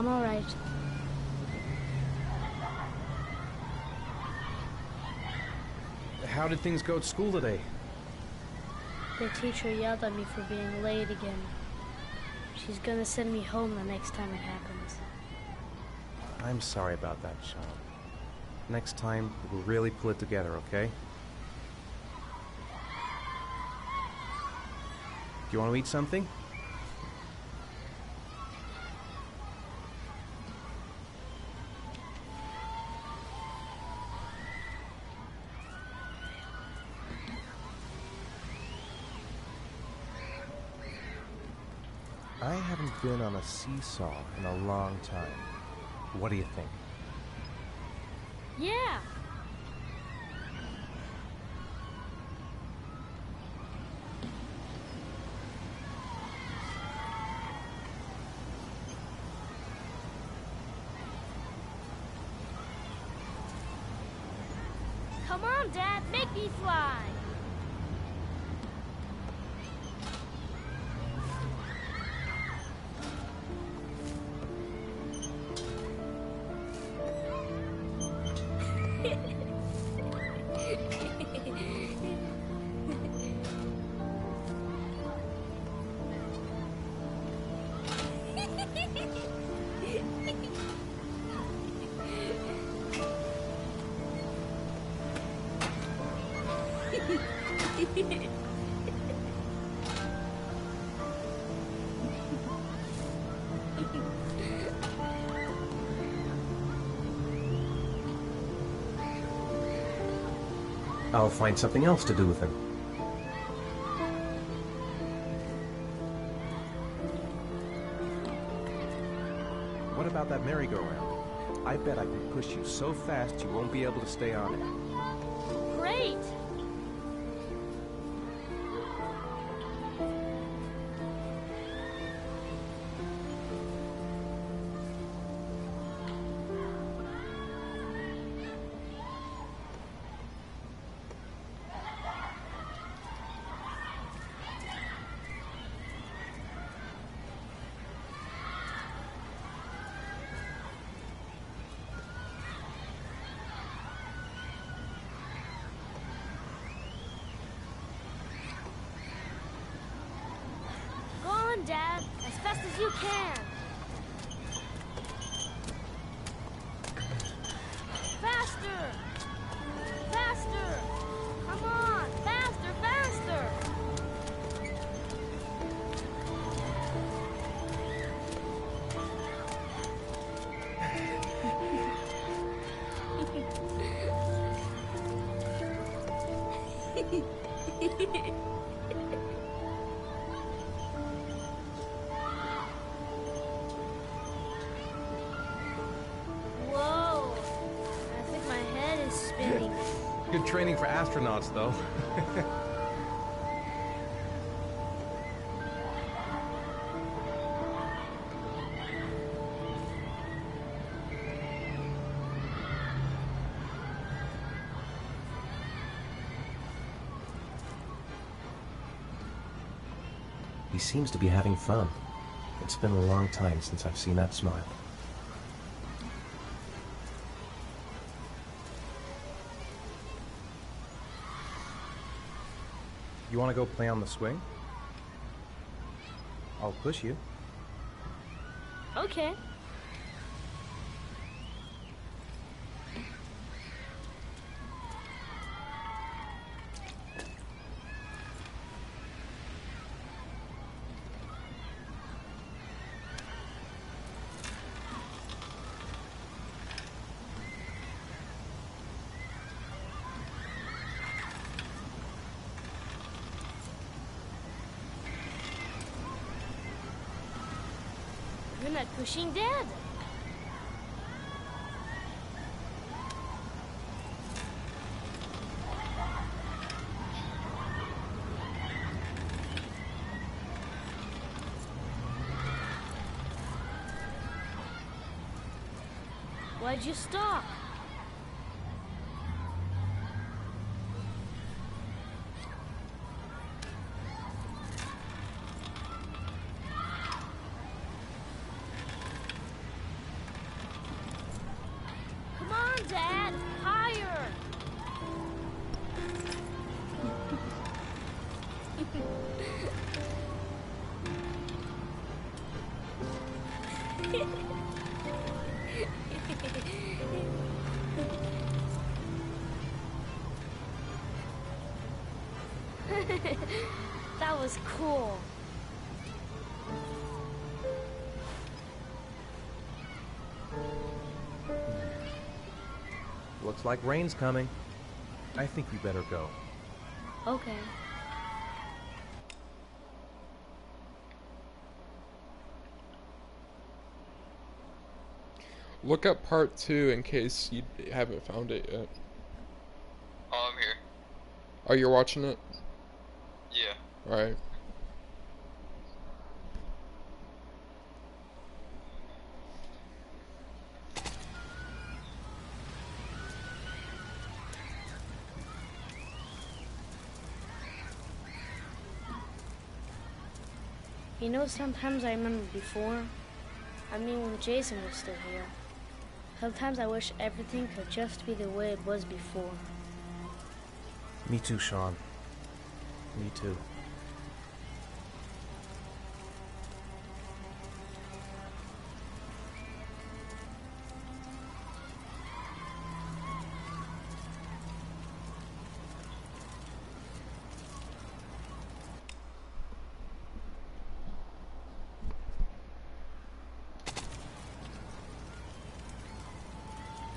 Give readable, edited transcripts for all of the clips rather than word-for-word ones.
I'm all right. How did things go at school today? The teacher yelled at me for being late again. She's gonna send me home the next time it happens. I'm sorry about that, Sean. Next time, we'll really pull it together, okay? Do you want to eat something? I haven't been on a seesaw in a long time. What do you think? Yeah! Come on, Dad, make me fly! I'll find something else to do with him. What about that merry-go-round? I bet I can push you so fast you won't be able to stay on it. Great! Dad, as fast as you can. Faster! Faster! Come on! Faster, faster! Good training for astronauts, though. He seems to be having fun. It's been a long time since I've seen that smile. You want to go play on the swing? I'll push you. Okay. You're not pushing Dad. Why'd you stop? on, Dad! Higher! That was cool. Looks like rain's coming. I think we better go. Okay. Look up part 2 in case you haven't found it yet. Oh, I'm here. Oh, you're watching it? Yeah. Alright. You know, sometimes I remember before. I mean, when Jason was still here. Sometimes I wish everything could just be the way it was before. Me too, Sean. Me too.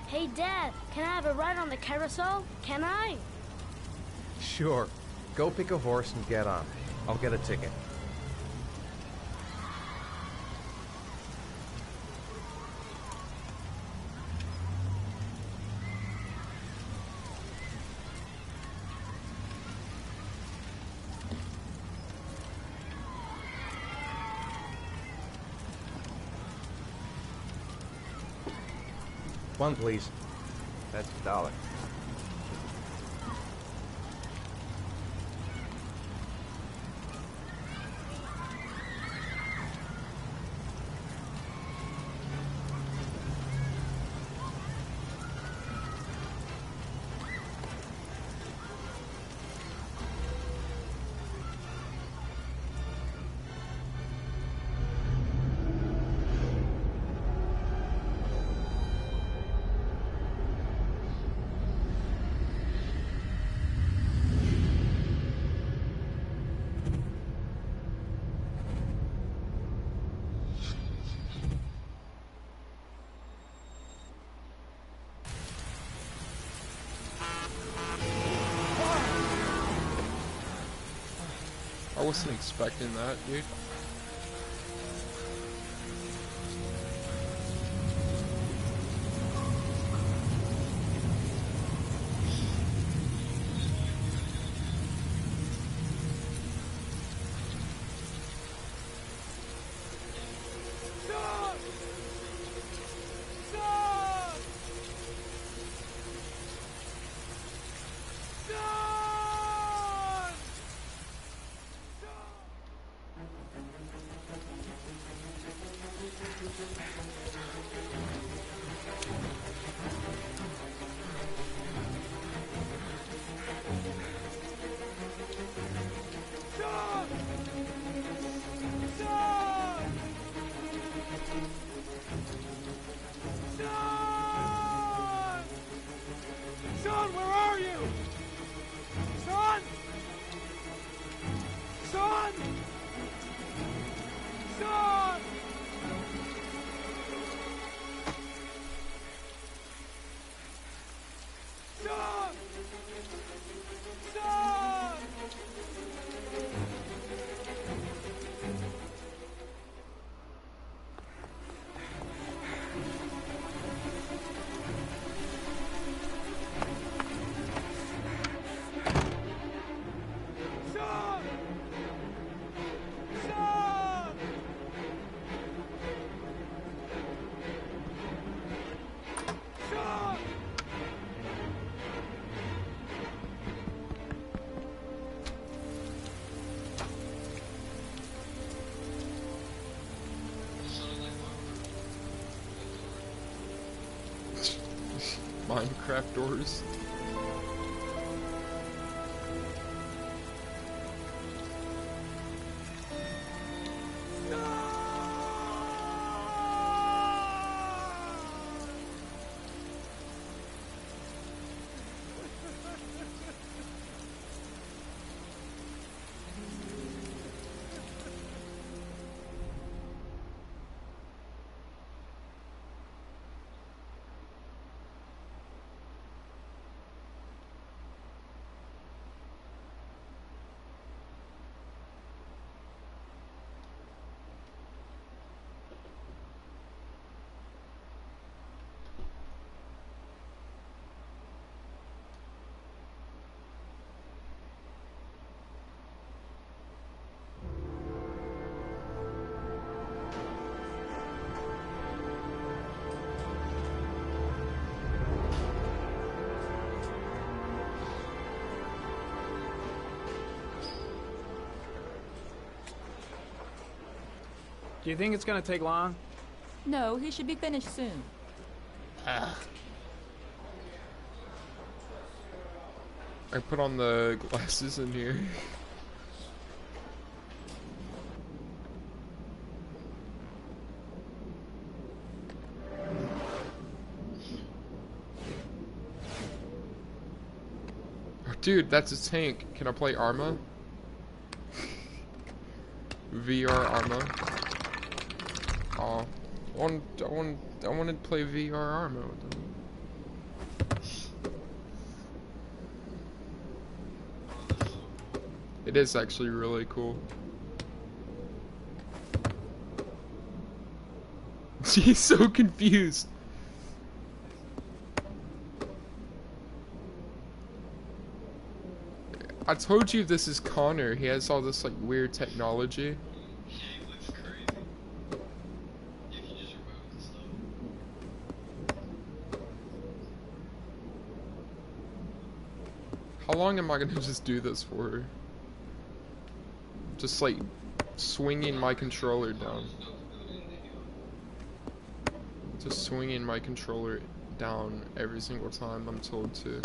Hey, Dad, can I have a ride on the carousel? Can I? Sure. Go pick a horse and get on. I'll get a ticket. One, please. That's $1. I wasn't expecting that, dude. Son, where are you? Son! Son! Son! Son! Son! Son! Son! Son! Minecraft doors. Do you think it's gonna take long? No, he should be finished soon. I put on the glasses in here. Oh, dude, that's a tank. Can I play Arma? VR Arma. Oh, I want to play VR Arma with them. It is actually really cool. He's so confused. I told you this is Connor. He has all this like weird technology. Yeah, he looks crazy. You can just remove the stuff. How long am I gonna just do this for? Just like swinging my controller down. Just swinging my controller down every single time I'm told to.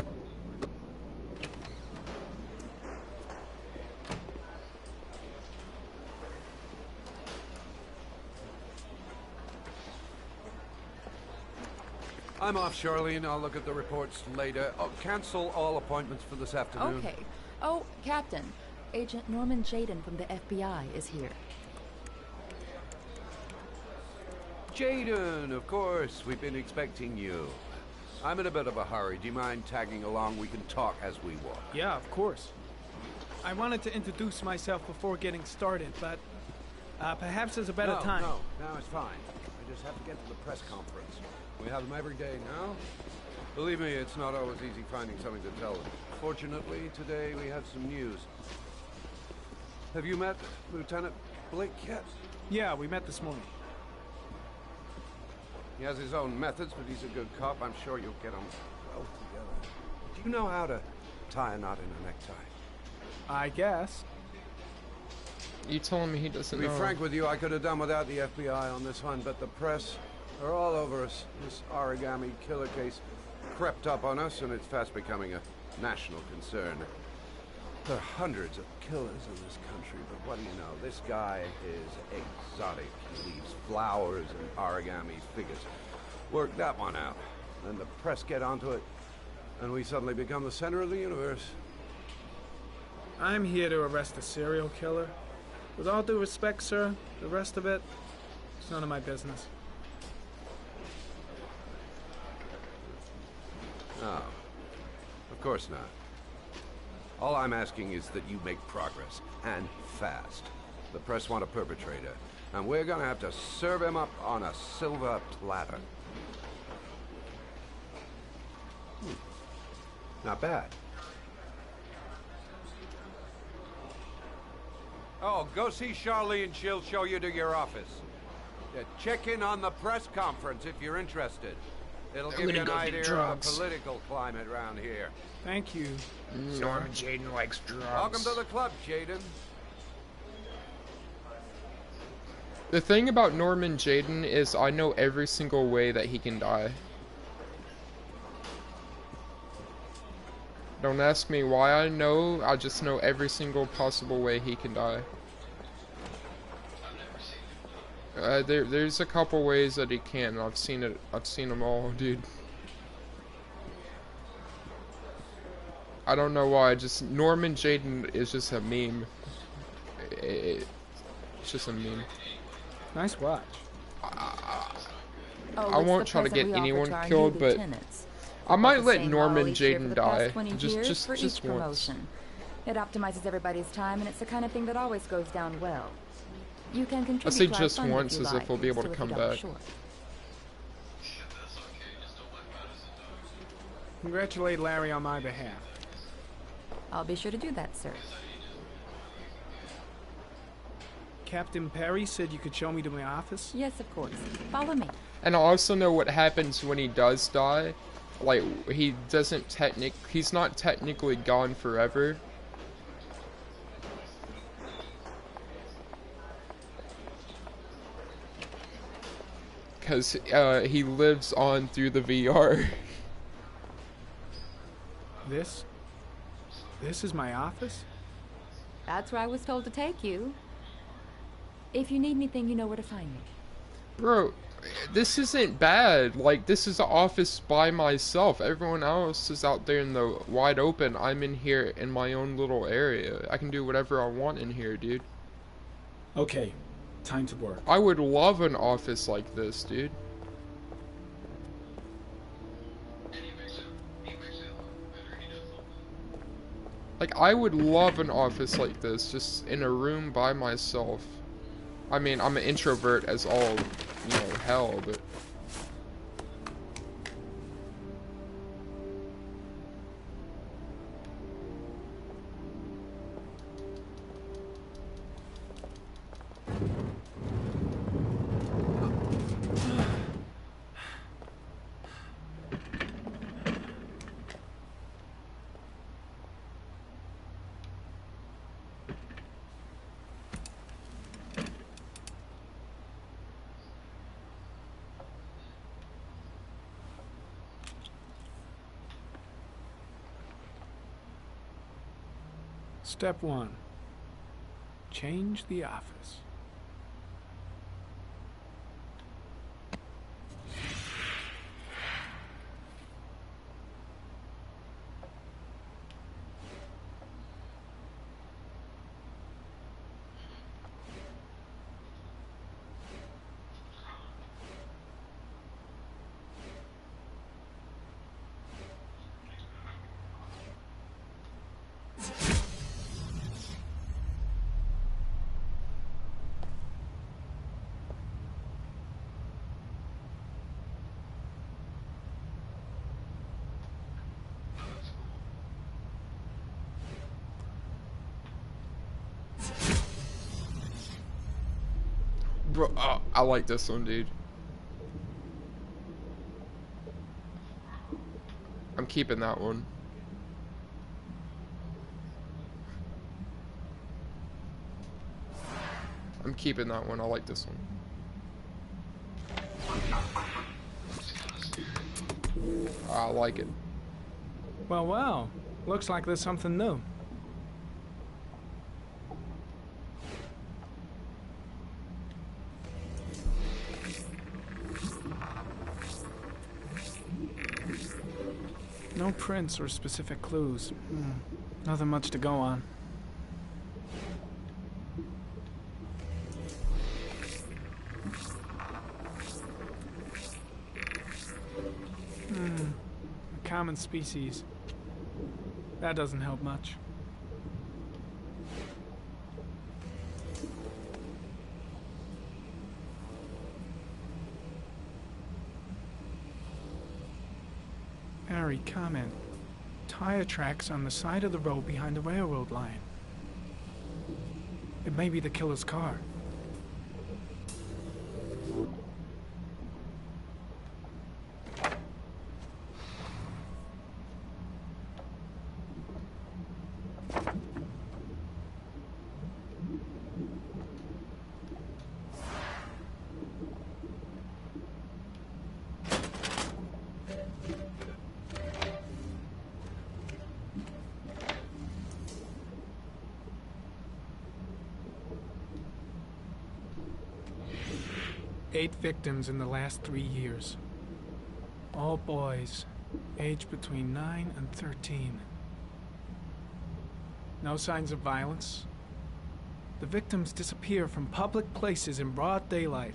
I'm off, Charlene. I'll look at the reports later. Oh, cancel all appointments for this afternoon. Okay. Oh, Captain. Agent Norman Jaden from the FBI is here. Jaden, of course. We've been expecting you. I'm in a bit of a hurry. Do you mind tagging along? We can talk as we walk. Yeah, of course. I wanted to introduce myself before getting started, but perhaps there's a better time. No, it's fine. I just have to get to the press conference. We have them every day now. Believe me, it's not always easy finding something to tell them. Fortunately, today we have some news. Have you met Lieutenant Blake yet? Yeah, we met this morning. He has his own methods, but he's a good cop. I'm sure you'll get on well together. Do you know how to tie a knot in a necktie? I guess. You telling me he doesn't To be know? frank with you, I could have done without the FBI on this one, but the press are all over us. This origami killer case crept up on us, and it's fast becoming a national concern. There are hundreds of killers in this country, but what do you know? This guy is exotic. He leaves flowers and origami figures. Work that one out. Then the press get onto it, and we suddenly become the center of the universe. I'm here to arrest a serial killer. With all due respect, sir, the rest of it, it's none of my business. No, of course not. All I'm asking is that you make progress, and fast. The press want a perpetrator, and we're gonna have to serve him up on a silver platter. Not bad. Oh, go see Charlene. She'll show you to your office. Check in on the press conference if you're interested. It'll give you an idea of the political climate around here. Thank you. Norman Jaden likes drugs. Welcome to the club, Jaden. The thing about Norman Jaden is I know every single way that he can die. Don't ask me why I know. I just know every single possible way he can die. There's a couple ways that he can. I've seen it. I've seen them all, dude. I don't know why. Just Norman Jaden is just a meme. It's just a meme. Nice watch. I won't try to get anyone killed, but I might let Norman Jaden die. Just once. It optimizes everybody's time, and it's the kind of thing that always goes down well. You can contribute. I say just once, as if we'll be able to come back. Congratulate Larry on my behalf. I'll be sure to do that, sir. Captain Perry said you could show me to my office? Yes, of course. Follow me. And I also know what happens when he does die. Like, he's not technically gone forever. Because he lives on through the VR. This is my office? That's where I was told to take you. If you need anything, you know where to find me. Bro, this isn't bad. Like, this is an office by myself. Everyone else is out there in the wide open. I'm in here in my own little area. I can do whatever I want in here, dude. Okay, time to work. I would love an office like this, dude. Like, I would love an office like this, just in a room by myself. I mean, I'm an introvert as all, hell, but... Step 1. Change the office. Bro, I like this one, dude. I'm keeping that one. I'm keeping that one. I like this one. I like it. Well. Looks like there's something new. No prints or specific clues. Nothing much to go on. A common species. That doesn't help much. Harry, comment. Tire tracks on the side of the road behind the railroad line. It may be the killer's car. 8 victims in the last 3 years. All boys, aged between 9 and 13. No signs of violence. The victims disappear from public places in broad daylight.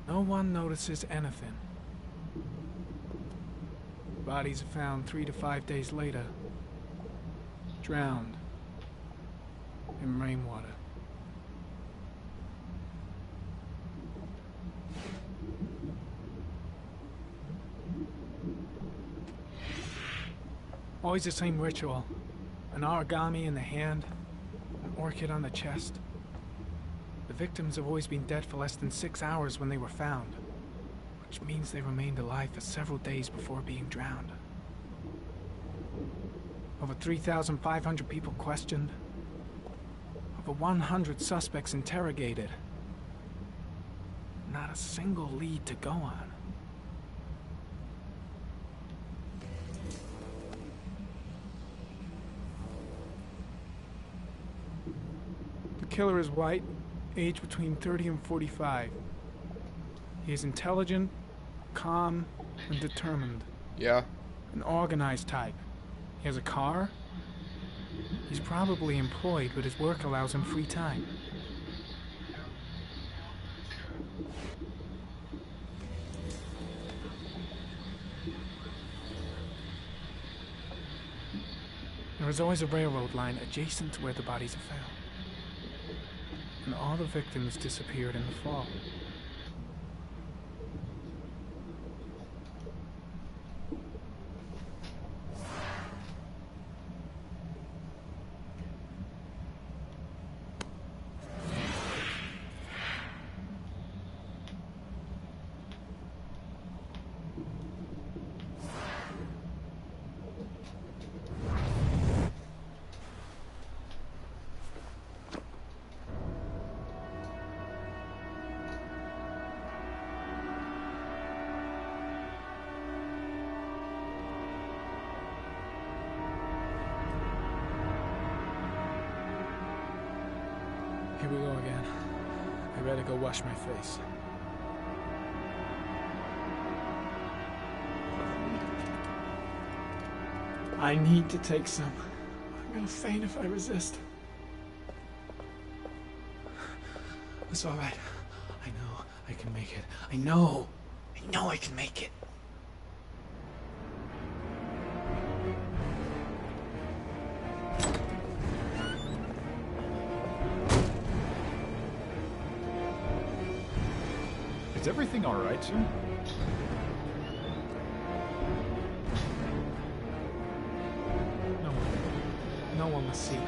No one notices anything. Bodies are found 3 to 5 days later, drowned in rainwater. Always the same ritual. An origami in the hand, an orchid on the chest. The victims have always been dead for less than 6 hours when they were found, which means they remained alive for several days before being drowned. Over 3,500 people questioned. Over 100 suspects interrogated. Not a single lead to go on. The killer is white, aged between 30 and 45. He is intelligent, calm, and determined. Yeah. An organized type. He has a car. He's probably employed, but his work allows him free time. There is always a railroad line adjacent to where the bodies are found. And all the victims disappeared in the fall. Here we go again. I better go wash my face. I need to take some. I'm gonna faint if I resist. It's all right. I know I can make it. I know I can make it. Is everything all right, sir? No one must see.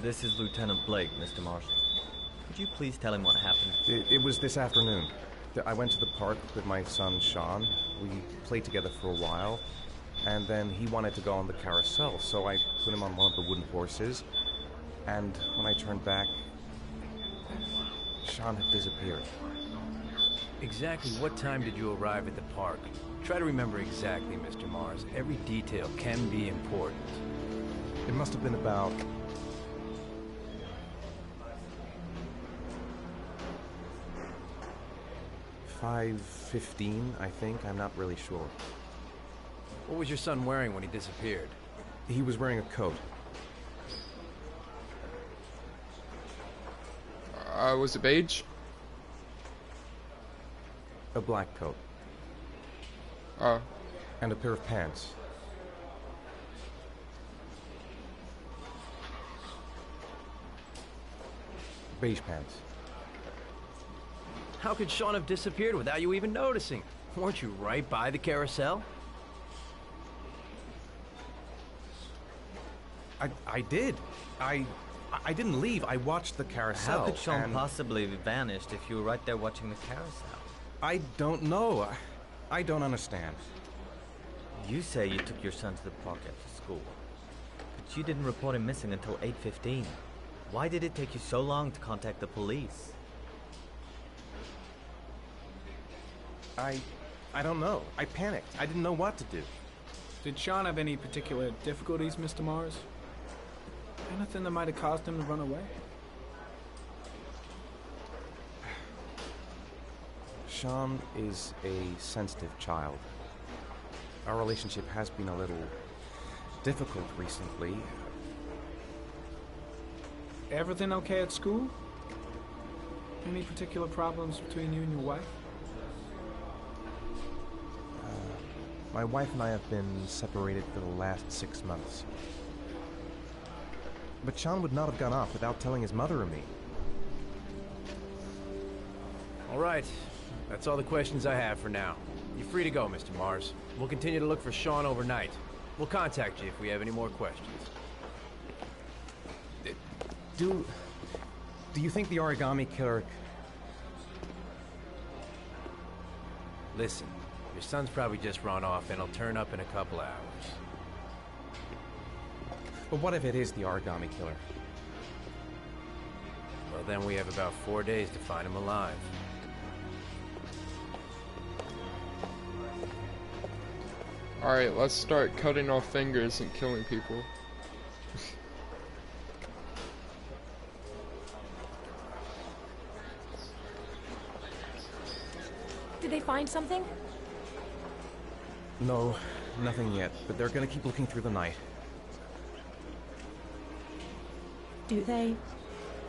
This is Lieutenant Blake, Mr. Marsh. Could you please tell him what happened? It was this afternoon. I went to the park with my son, Sean. We played together for a while, and then he wanted to go on the carousel, so I put him on one of the wooden horses, and when I turned back, Sean had disappeared. Exactly what time did you arrive at the park? Try to remember exactly, Mr. Mars. Every detail can be important. It must have been about... 5:15, I think. I'm not really sure. What was your son wearing when he disappeared? He was wearing a coat. Was it beige? A black coat. Oh. And a pair of pants. Beige pants. How could Sean have disappeared without you even noticing? Weren't you right by the carousel? I did. I didn't leave. I watched the carousel. How could Sean possibly have vanished if you were right there watching the carousel? I don't know. I don't understand. You say you took your son to the park after school, but you didn't report him missing until 8:15. Why did it take you so long to contact the police? I don't know. I panicked. I didn't know what to do. Did Sean have any particular difficulties, Mr. Mars? Anything that might have caused him to run away? Sean is a sensitive child. Our relationship has been a little difficult recently. Everything okay at school? Any particular problems between you and your wife? My wife and I have been separated for the last 6 months. But Sean would not have gone off without telling his mother or me. All right. That's all the questions I have for now. You're free to go, Mr. Mars. We'll continue to look for Sean overnight. We'll contact you if we have any more questions. Do you think the origami killer... Listen, your son's probably just run off and he'll turn up in a couple hours. But what if it is the origami killer? Well, then we have about 4 days to find him alive. Alright, let's start cutting off fingers and killing people. Did they find something? No, nothing yet, but they're gonna keep looking through the night. Do they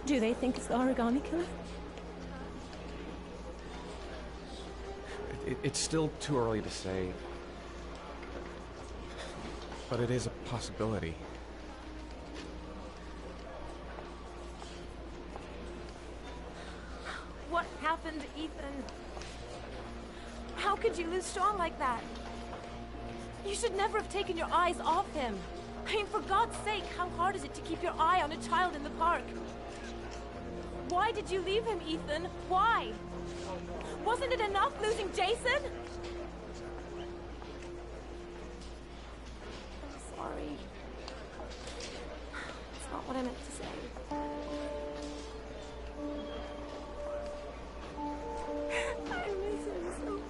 think it's the origami killer? It's still too early to say. But it is a possibility. What happened, Ethan? How could you lose Sean like that? You should never have taken your eyes off him. I mean, for God's sake, how hard is it to keep your eye on a child in the park? Why did you leave him, Ethan? Why? Wasn't it enough losing Jason? I'm sorry. It's not what I meant to say. I miss him so much.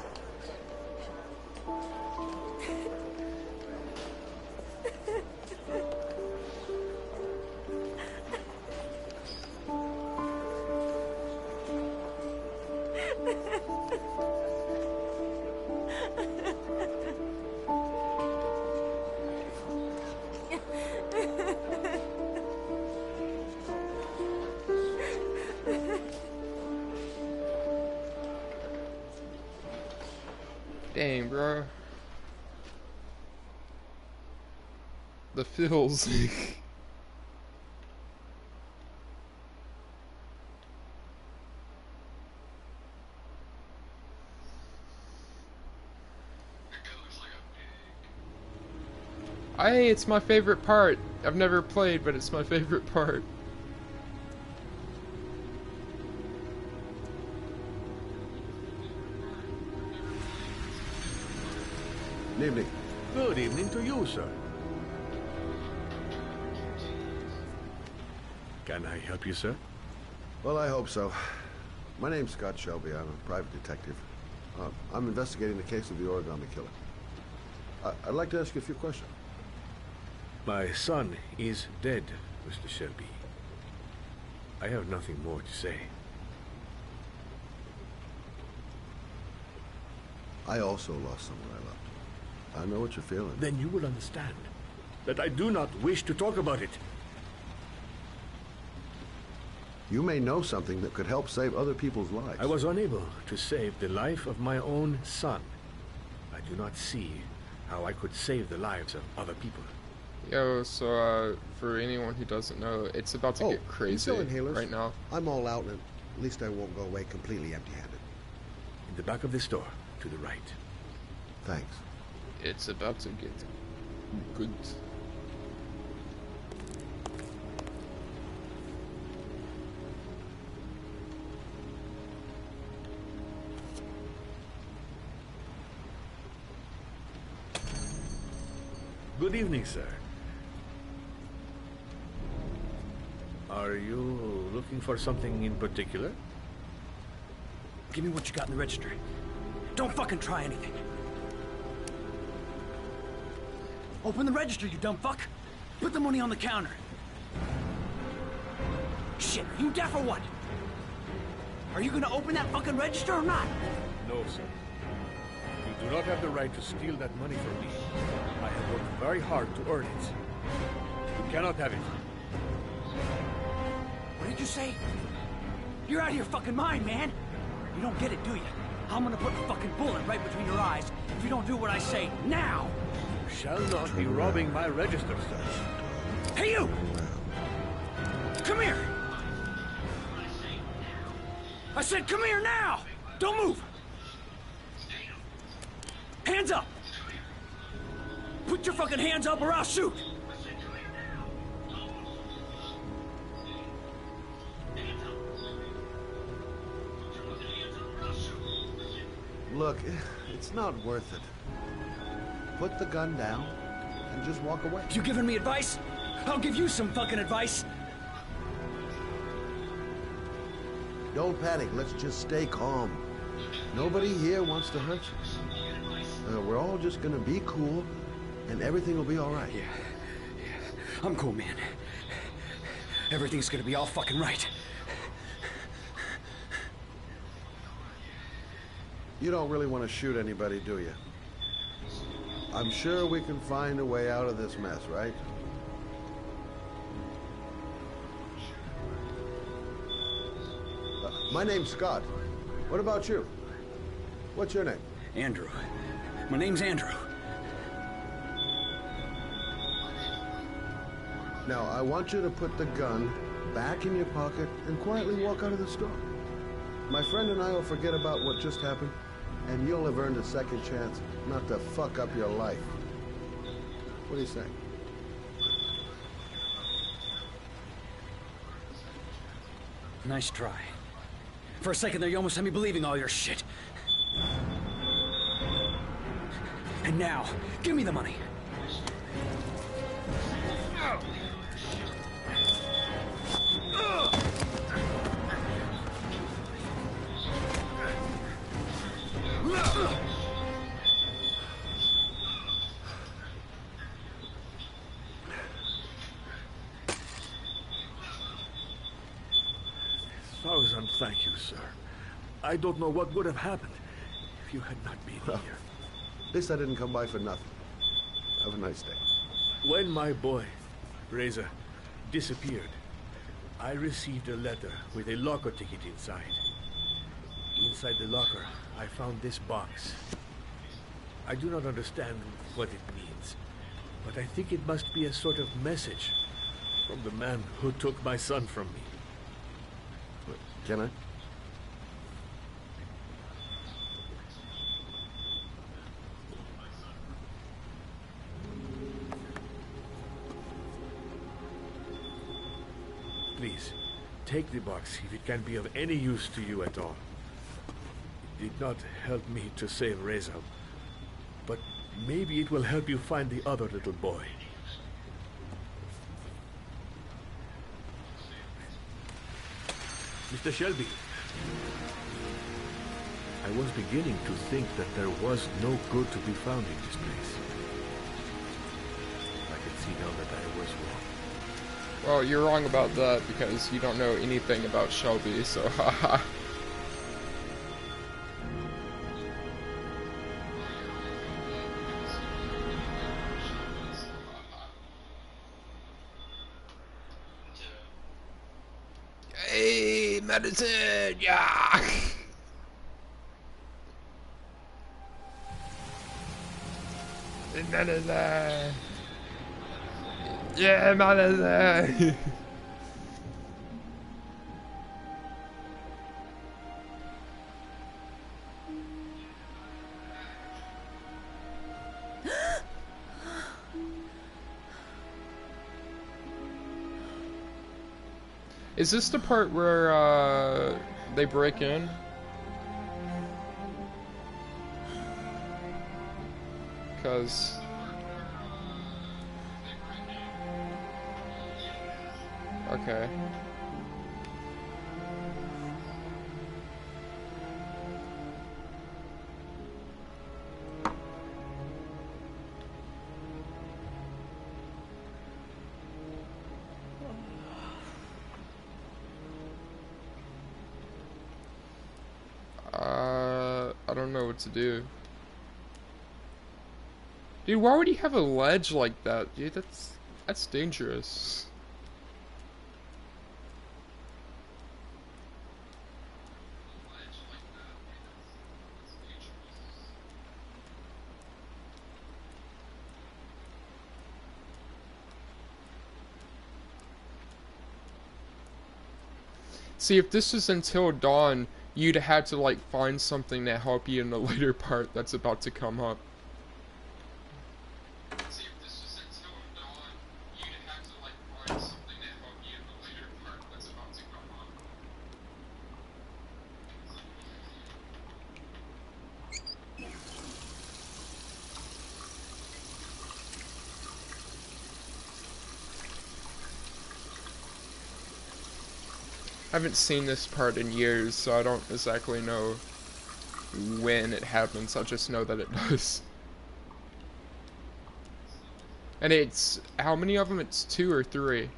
Dang, bro. The feels. It's my favorite part. I've never played, but it's my favorite part. Good evening. Good evening to you, sir. Can I help you, sir? Well, I hope so. My name's Scott Shelby. I'm a private detective. I'm investigating the case of the origami killer. I'd like to ask you a few questions. My son is dead, Mr. Shelby. I have nothing more to say. I also lost someone I loved. I know what you're feeling. Then you will understand that I do not wish to talk about it. You may know something that could help save other people's lives. I was unable to save the life of my own son. I do not see how I could save the lives of other people. Yo, so for anyone who doesn't know, it's about to get crazy right now. I'm all out, and at least I won't go away completely empty-handed. In the back of the store, to the right. Thanks. It's about to get good. Good evening, sir. Are you looking for something in particular? Give me what you got in the register. Don't fucking try anything. Open the register, you dumb fuck. Put the money on the counter. Shit, are you deaf or what? Are you gonna open that fucking register or not? No, sir. You do not have the right to steal that money from me. I have worked very hard to earn it. You cannot have it. What did you say? You're out of your fucking mind, man. You don't get it, do you? I'm gonna put a fucking bullet right between your eyes if you don't do what I say now. You shall not be robbing my register, sir. Hey, you! Come here! I said come here now! Don't move! Hands up! Put your fucking hands up or I'll shoot! Look, it's not worth it. Put the gun down and just walk away. You giving me advice? I'll give you some fucking advice. Don't panic. Let's just stay calm. Nobody here wants to hurt you. We're all just gonna be cool, and everything will be all right. Yeah. I'm cool, man. Everything's gonna be all fucking right. You don't really want to shoot anybody, do you? I'm sure we can find a way out of this mess, right? My name's Scott. What about you? What's your name? Andrew. My name's Andrew. Now, I want you to put the gun back in your pocket and quietly walk out of the store. My friend and I will forget about what just happened, and you'll have earned a second chance not to fuck up your life. What do you say? Nice try. For a second there, you almost had me believing all your shit. And now, give me the money. Thousand thank you, sir. I don't know what would have happened if you had not been here. At least I didn't come by for nothing. Have a nice day. When my boy, Reza, disappeared, I received a letter with a locker ticket inside. Inside the locker, I found this box. I do not understand what it means, but I think it must be a sort of message from the man who took my son from me. Can I? Please, take the box if it can be of any use to you at all. It did not help me to save Reza, but maybe it will help you find the other little boy. Mr. Shelby, I was beginning to think that there was no good to be found in this place. I can see now that I was wrong. Well, you're wrong about that because you don't know anything about Shelby, so haha. medicine! Yeah! Medicine! Yeah, medicine! Is this the part where they break in? Cause okay. I don't know what to do. Dude, why would he have a ledge like that? Dude, that's dangerous. See, if this was until dawn, you'd have to like find something to help you in the later part that's about to come up. See, if this was until dawn, you'd have to like find something to help you in the later part that's about to come up. I haven't seen this part in years, so I don't exactly know when it happens. I just know that it does. And it's, how many of them? It's 2 or 3?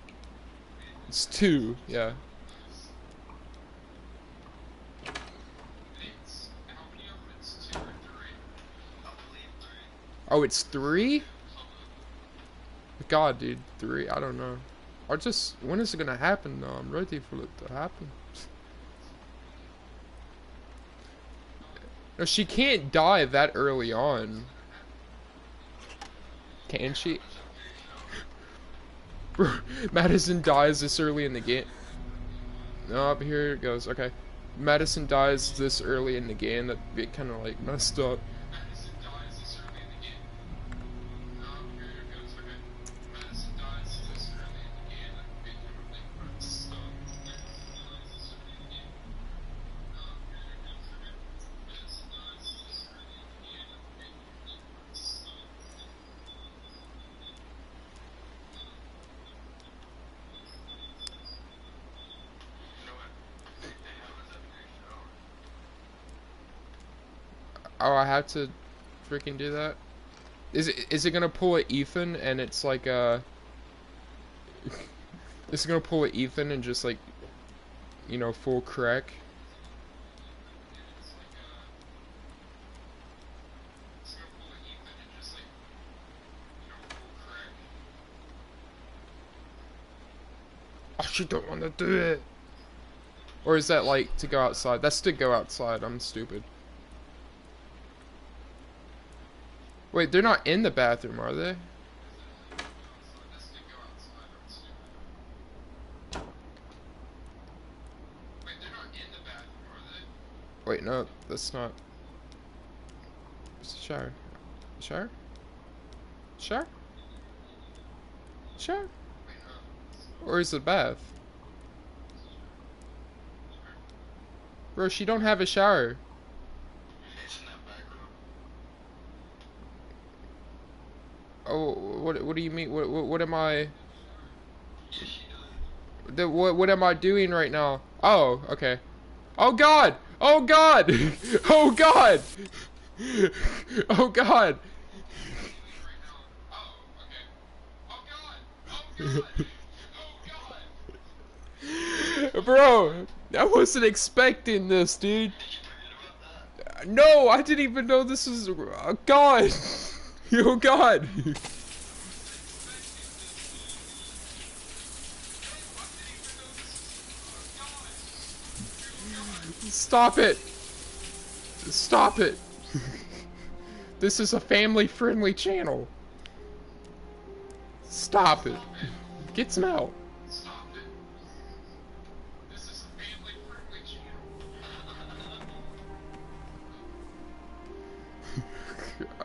It's 2, yeah. Oh, it's 3? God, dude, 3, I don't know. Or just, when is it gonna happen though? I'm ready for it to happen. No, she can't die that early on. Can she? Madison dies this early in the game. Oh, here it goes. Okay. Madison dies this early in the game. That'd be kind of like messed up. Oh, I have to freaking do that? Is it gonna pull a Ethan and it's like it's gonna pull a Ethan and just like, you know, full crack? Oh, she don't want to do it. Or is that like to go outside? That's to go outside. I'm stupid. Wait, they're not in the bathroom, are they? Wait, no, that's not. It's a shower. Shower? Shower? Shower? Or is it a bath? Bro, she don't have a shower. Oh, what do you mean? What am I? What am I doing right now? Oh, okay. Oh God! Oh God! Oh God! Oh God! Bro, I wasn't expecting this, dude. No, I didn't even know this was. Oh God! Oh God! Stop it! Stop it! This is a family-friendly channel. Stop it. Get some help.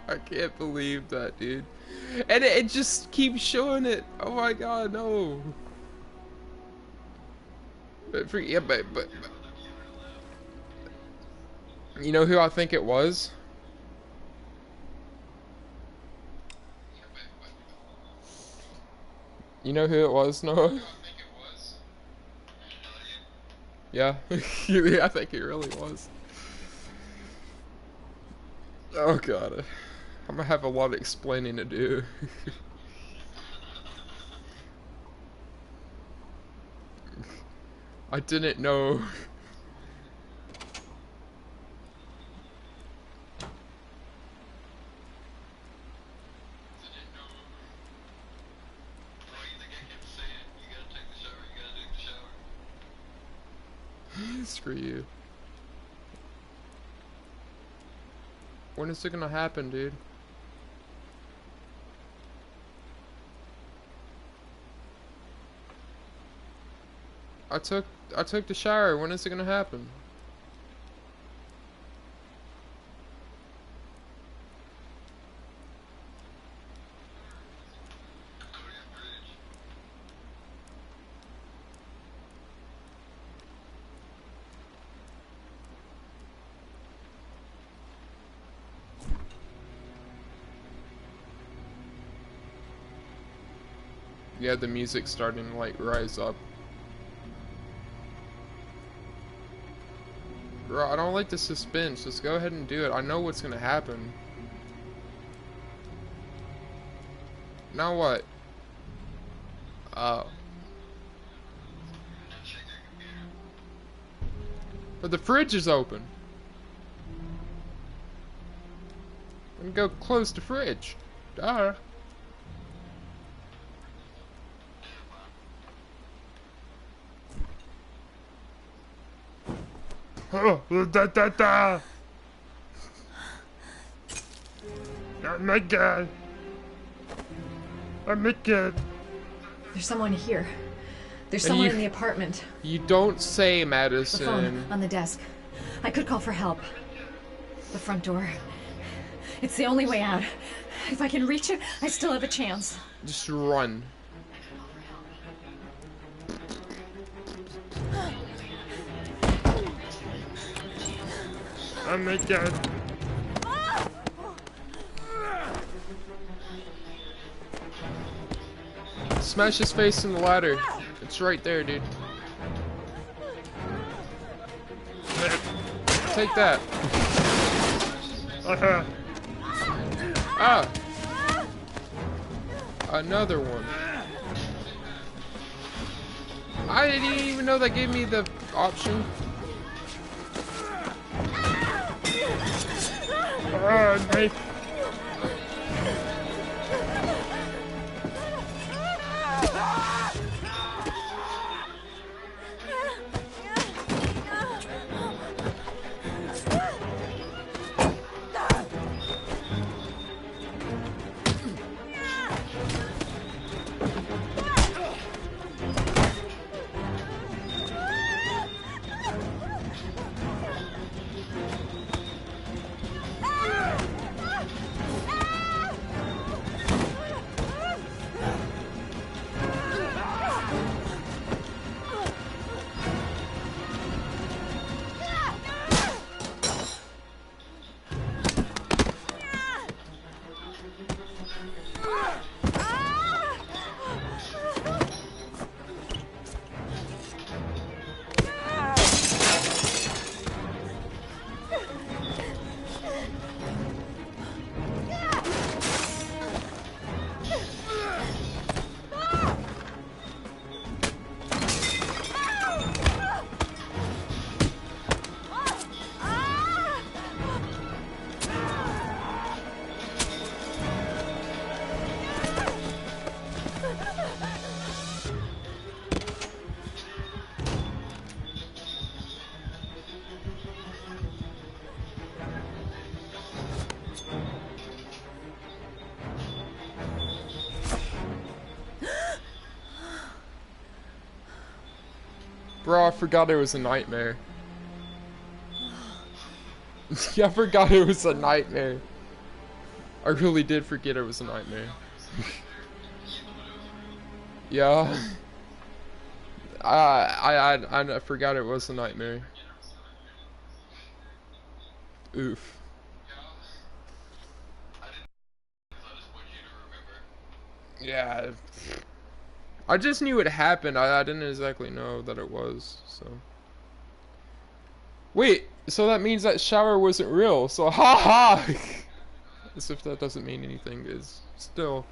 I can't believe that, dude. And it just keeps showing it. Oh my god, no. But you know who I think it was? You know who it was, Noah? Yeah, yeah, I think it really was. Oh god, I'm gonna have a lot of explaining to do. I didn't know. Screw you. When is it gonna happen, dude? I took the shower. When is it gonna happen? Yeah, the music's starting to like rise up. Bro, I don't like the suspense. Just go ahead and do it. I know what's gonna happen. Now what? Oh. But the fridge is open. I'm gonna go close the fridge. Duh. Oh, oh my god. Oh my god. There's someone here. There's someone in the apartment. You don't say, The Madison. phone on the desk. I could call for help. The front door. It's the only way out. If I can reach it, I still have a chance. Just run. Oh my god. Smash his face in the ladder. It's right there, dude. Take that. Ah! Another one. I didn't even know that gave me the option. Oh, knife. Bro, I forgot it was a nightmare. Yeah, I forgot it was a nightmare. I really did forget it was a nightmare. Yeah. I forgot it was a nightmare. Oof. Yeah. I just knew it happened. I didn't exactly know that it was, so. Wait, so that means that shower wasn't real, so haha! As if that doesn't mean anything, is still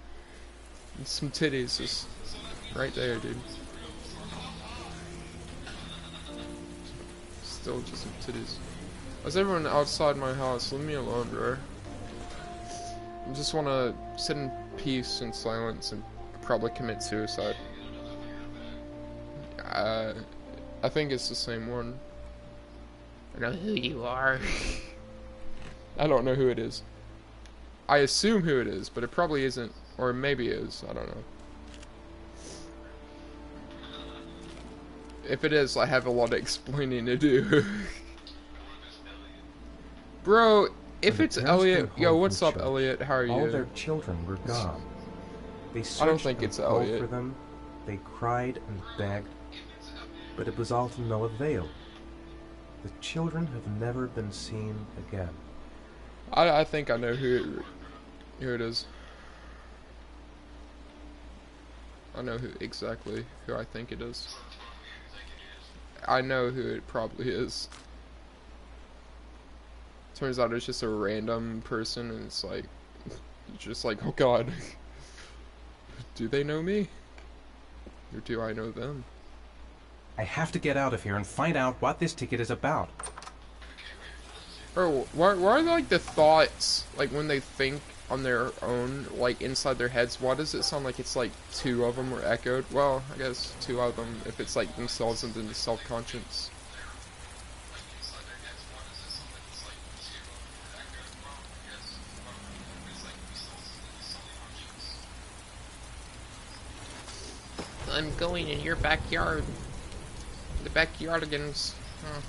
some titties just right there, dude. Still just some titties. As everyone outside my house, leave me alone, bro. I just want to sit in peace and silence and probably commit suicide. I think it's the same one. I know who you are. I don't know who it is. I assume who it is, but it probably isn't. Or maybe is. I don't know. If it is, I have a lot of explaining to do. Bro, if it's Elliot... Yo, what's up, Elliot? How are you? All their children were gone. They I don't think it's called Elliot. for them. They cried and begged, but it was all to no avail. The children have never been seen again. I think I know who it is. I know exactly who I think it is. I know who it probably is. Turns out it's just a random person, and it's like, just like, oh god, do they know me? Or do I know them? I have to get out of here and find out what this ticket is about. Bro, why are like the thoughts, like when they think on their own, like inside their heads, why does it sound like it's like two of them were echoed? Well, I guess two of them if it's like themselves and then the self-conscious. I'm going in your backyard. The backyardigans. Huh.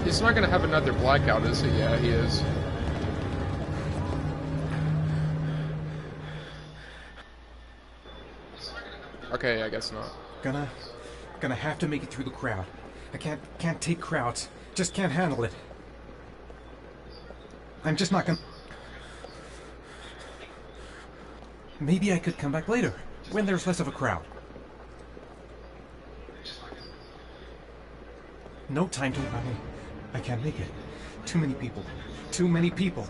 He's not gonna have another blackout, is he? Yeah, he is. Okay, I guess not. Gonna have to make it through the crowd. I can't take crowds. Just can't handle it. I'm just not gonna... Maybe I could come back later, when there's less of a crowd. No time to... I can't make it. Too many people. Too many people.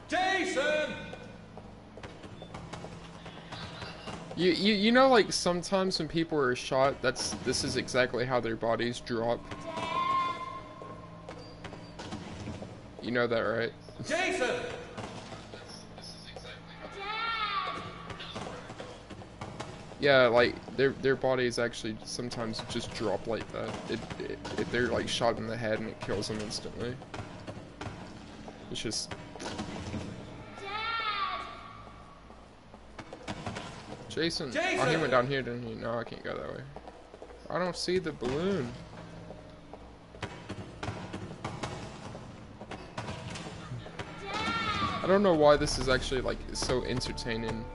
Jason! Jason! You know, like sometimes when people are shot, this is exactly how their bodies drop. You know that, right? Jason! Yeah, like their bodies actually sometimes just drop like that. If they're like shot in the head and it kills them instantly. It's just. Jason! Oh, he went down here, didn't he? No, I can't go that way. I don't see the balloon. I don't know why this is actually like so entertaining.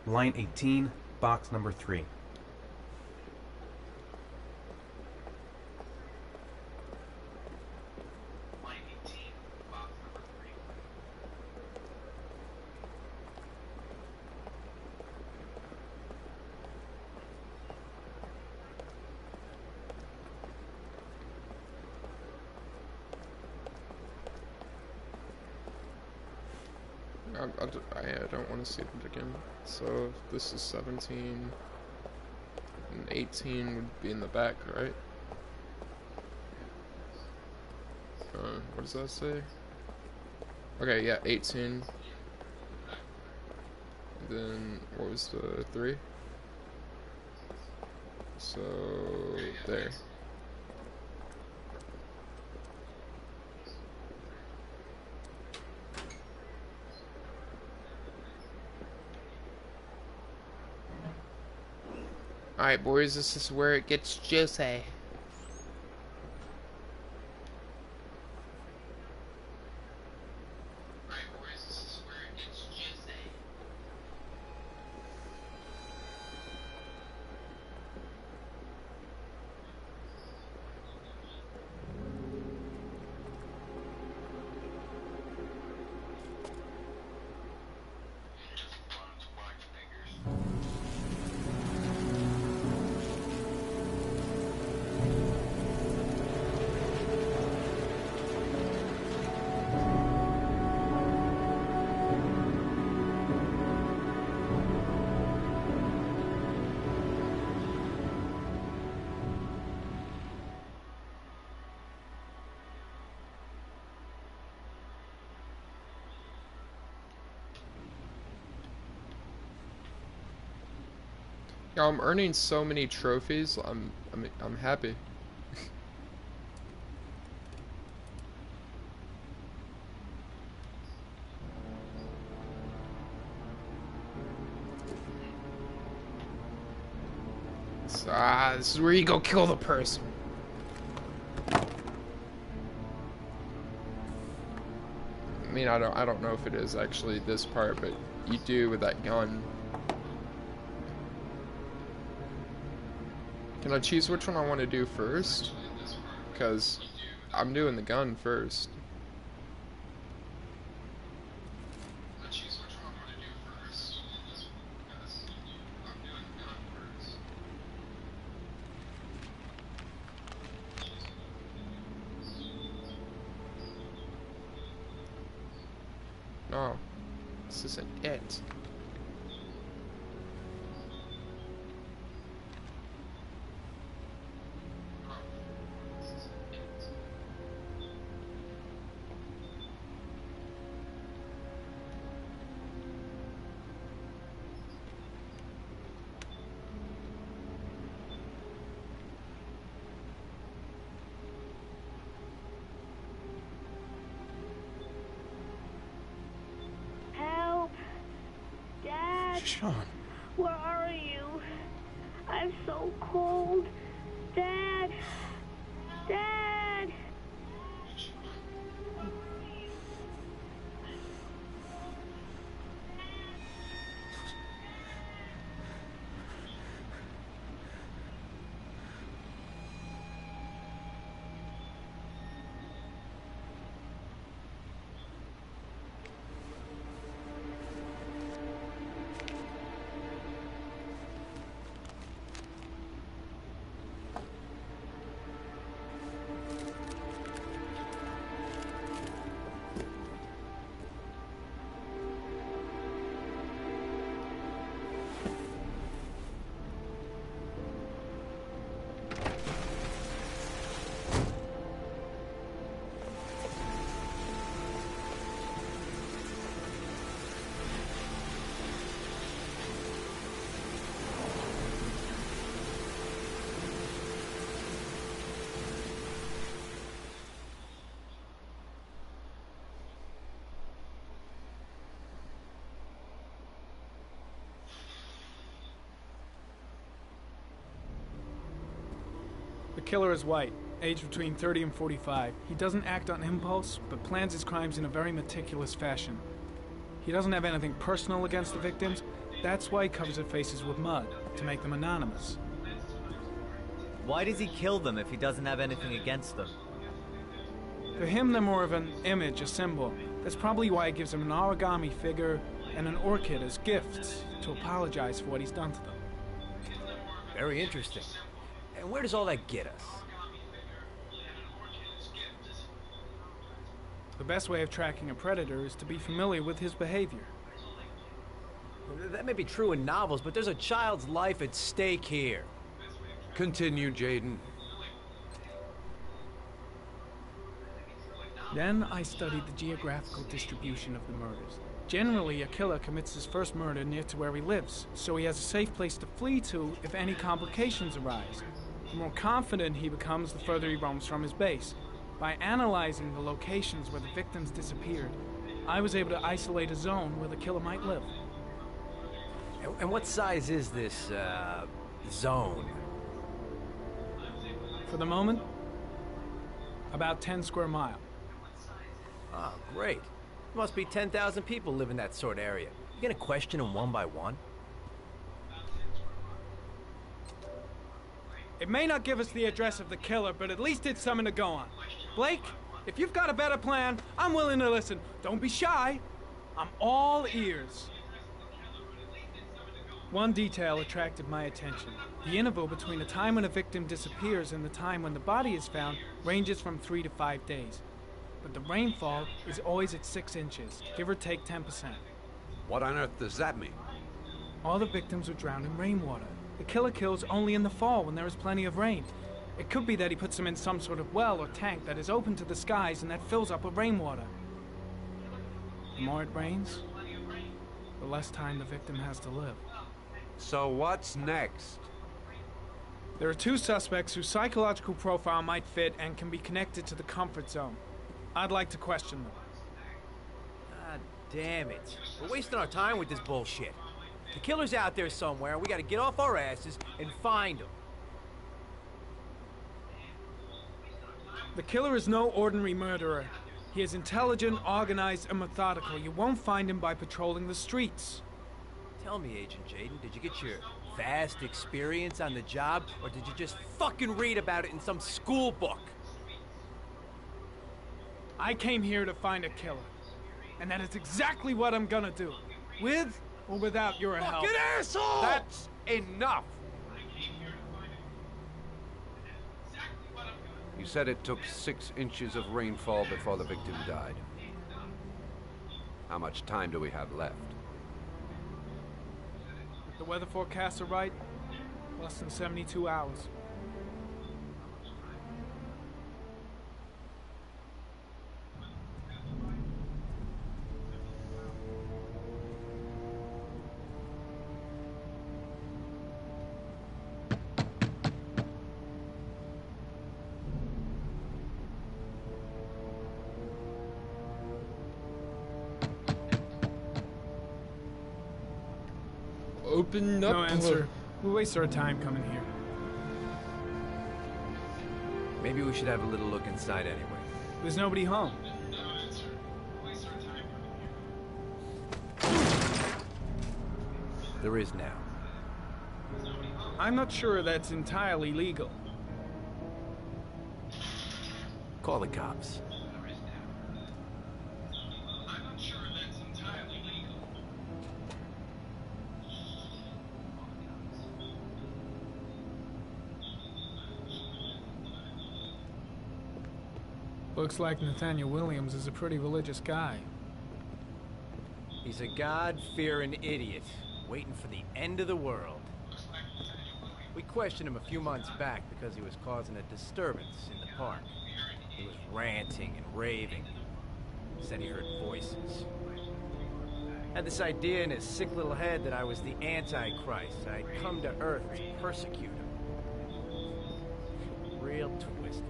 Line 18, box number 3. I don't want to see it again. So this is 17 and 18 would be in the back, right? What does that say? Okay, yeah, 18. And then what was the 3? So there. Alright, boys, this is where it gets juicy. Yeah, I'm earning so many trophies. I'm happy. So, this is where you go kill the person. I mean, I don't know if it is actually this part, but you do with that gun. Can I choose which one I want to do first? Because I'm doing the gun first. No, this isn't it. Dad? Sean. Where are you? I'm so cold. Dad! Dad! The killer is white, aged between 30 and 45. He doesn't act on impulse, but plans his crimes in a very meticulous fashion. He doesn't have anything personal against the victims. That's why he covers their faces with mud, to make them anonymous. Why does he kill them if he doesn't have anything against them? For him, they're more of an image, a symbol. That's probably why he gives them an origami figure and an orchid as gifts to apologize for what he's done to them. Very interesting. And where does all that get us? The best way of tracking a predator is to be familiar with his behavior. That may be true in novels, but there's a child's life at stake here. Continue, Jaden. Then I studied the geographical distribution of the murders. Generally, a killer commits his first murder near to where he lives, so he has a safe place to flee to if any complications arise. The more confident he becomes, the further he roams from his base. By analyzing the locations where the victims disappeared, I was able to isolate a zone where the killer might live. And what size is this, zone? For the moment, about 10 square miles. Oh, great. There must be 10,000 people live in that sort of area. You gonna question them one by one? It may not give us the address of the killer, but at least it's something to go on. Blake, if you've got a better plan, I'm willing to listen. Don't be shy. I'm all ears. One detail attracted my attention. The interval between the time when a victim disappears and the time when the body is found ranges from 3 to 5 days. But the rainfall is always at 6 inches, give or take 10%. What on earth does that mean? All the victims were drowned in rainwater. The killer kills only in the fall when there is plenty of rain. It could be that he puts them in some sort of well or tank that is open to the skies and that fills up with rainwater. The more it rains, the less time the victim has to live. So what's next? There are 2 suspects whose psychological profile might fit and can be connected to the comfort zone. I'd like to question them. God damn it. We're wasting our time with this bullshit. The killer's out there somewhere, and we gotta get off our asses and find him. The killer is no ordinary murderer. He is intelligent, organized, and methodical. You won't find him by patrolling the streets. Tell me, Agent Jaden, did you get your vast experience on the job, or did you just fucking read about it in some school book? I came here to find a killer. And that is exactly what I'm gonna do. With or without your help. Fucking asshole! That's enough! You said it took 6 inches of rainfall before the victim died. How much time do we have left? If the weather forecasts are right, less than 72 hours. Open up. No answer. We waste our time coming here. Maybe we should have a little look inside anyway. There's nobody home. There is now. I'm not sure that's entirely legal. Call the cops. Looks like Nathaniel Williams is a pretty religious guy. He's a God-fearing idiot, waiting for the end of the world. We questioned him a few months back because he was causing a disturbance in the park. He was ranting and raving. Said he heard voices. Had this idea in his sick little head that I was the Antichrist. I'd come to Earth to persecute him. Real twisted.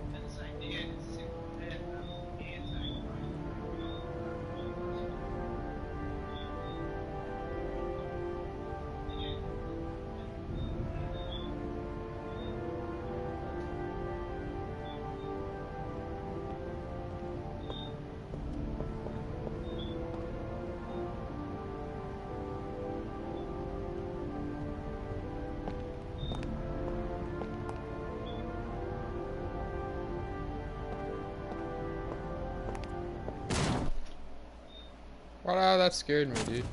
Wow, that scared me, dude.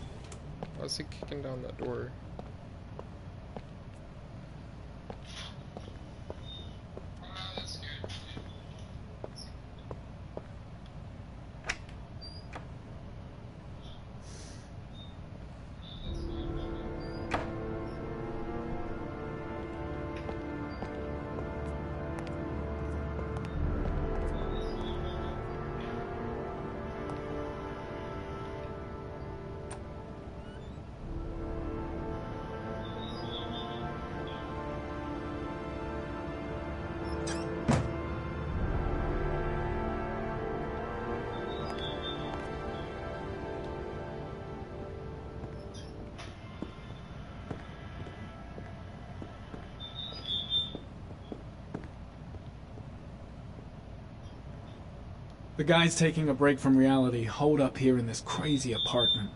Why was he kicking down that door? The guy's taking a break from reality, holed up here in this crazy apartment.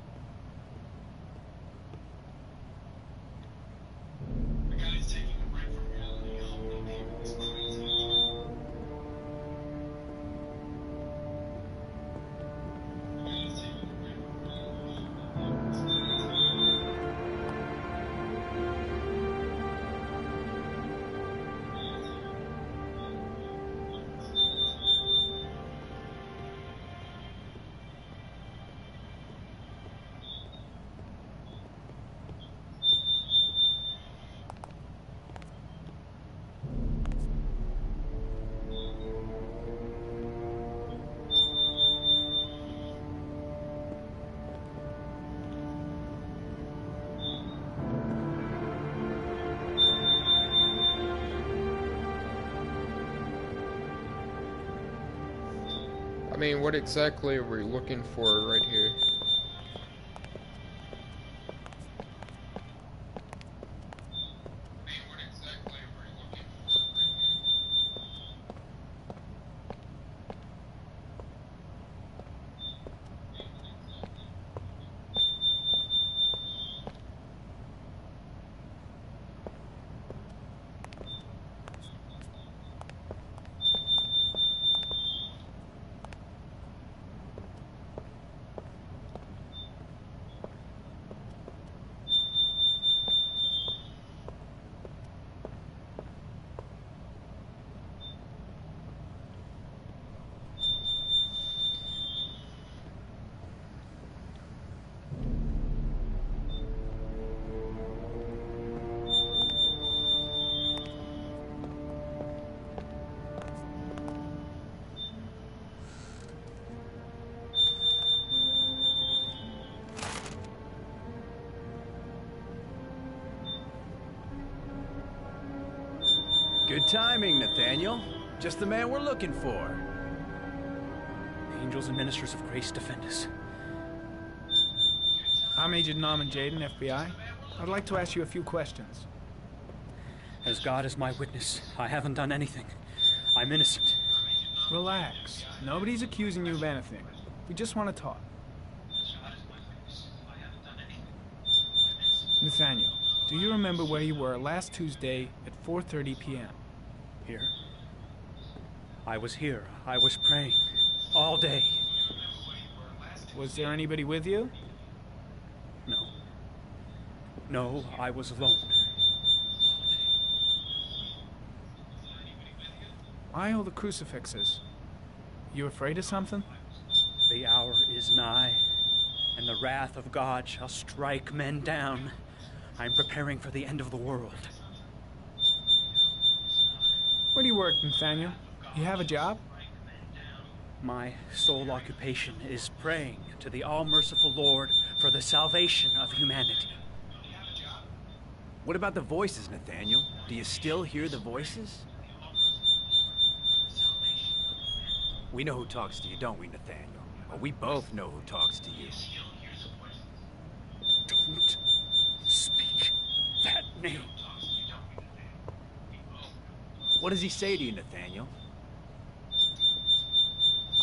I mean, what exactly are we looking for right here? Good timing, Nathaniel. Just the man we're looking for. Angels and ministers of grace defend us. I'm Agent Norman Jaden, FBI. I'd like to ask you a few questions. As God is my witness, I haven't done anything. I'm innocent. Relax. Nobody's accusing you of anything. We just want to talk. Nathaniel, do you remember where you were last Tuesday at 4:30 p.m.? Here? I was here. I was praying. All day. Was there anybody with you? No. No, I was alone. Why all the crucifixes? You afraid of something? The hour is nigh, and the wrath of God shall strike men down. I'm preparing for the end of the world. Where do you work, Nathaniel? You have a job? My sole occupation is praying to the all-merciful Lord for the salvation of humanity. What about the voices, Nathaniel? Do you still hear the voices? We know who talks to you, don't we, Nathaniel? Well, we both know who talks to you. Don't speak that name. What does he say to you, Nathaniel?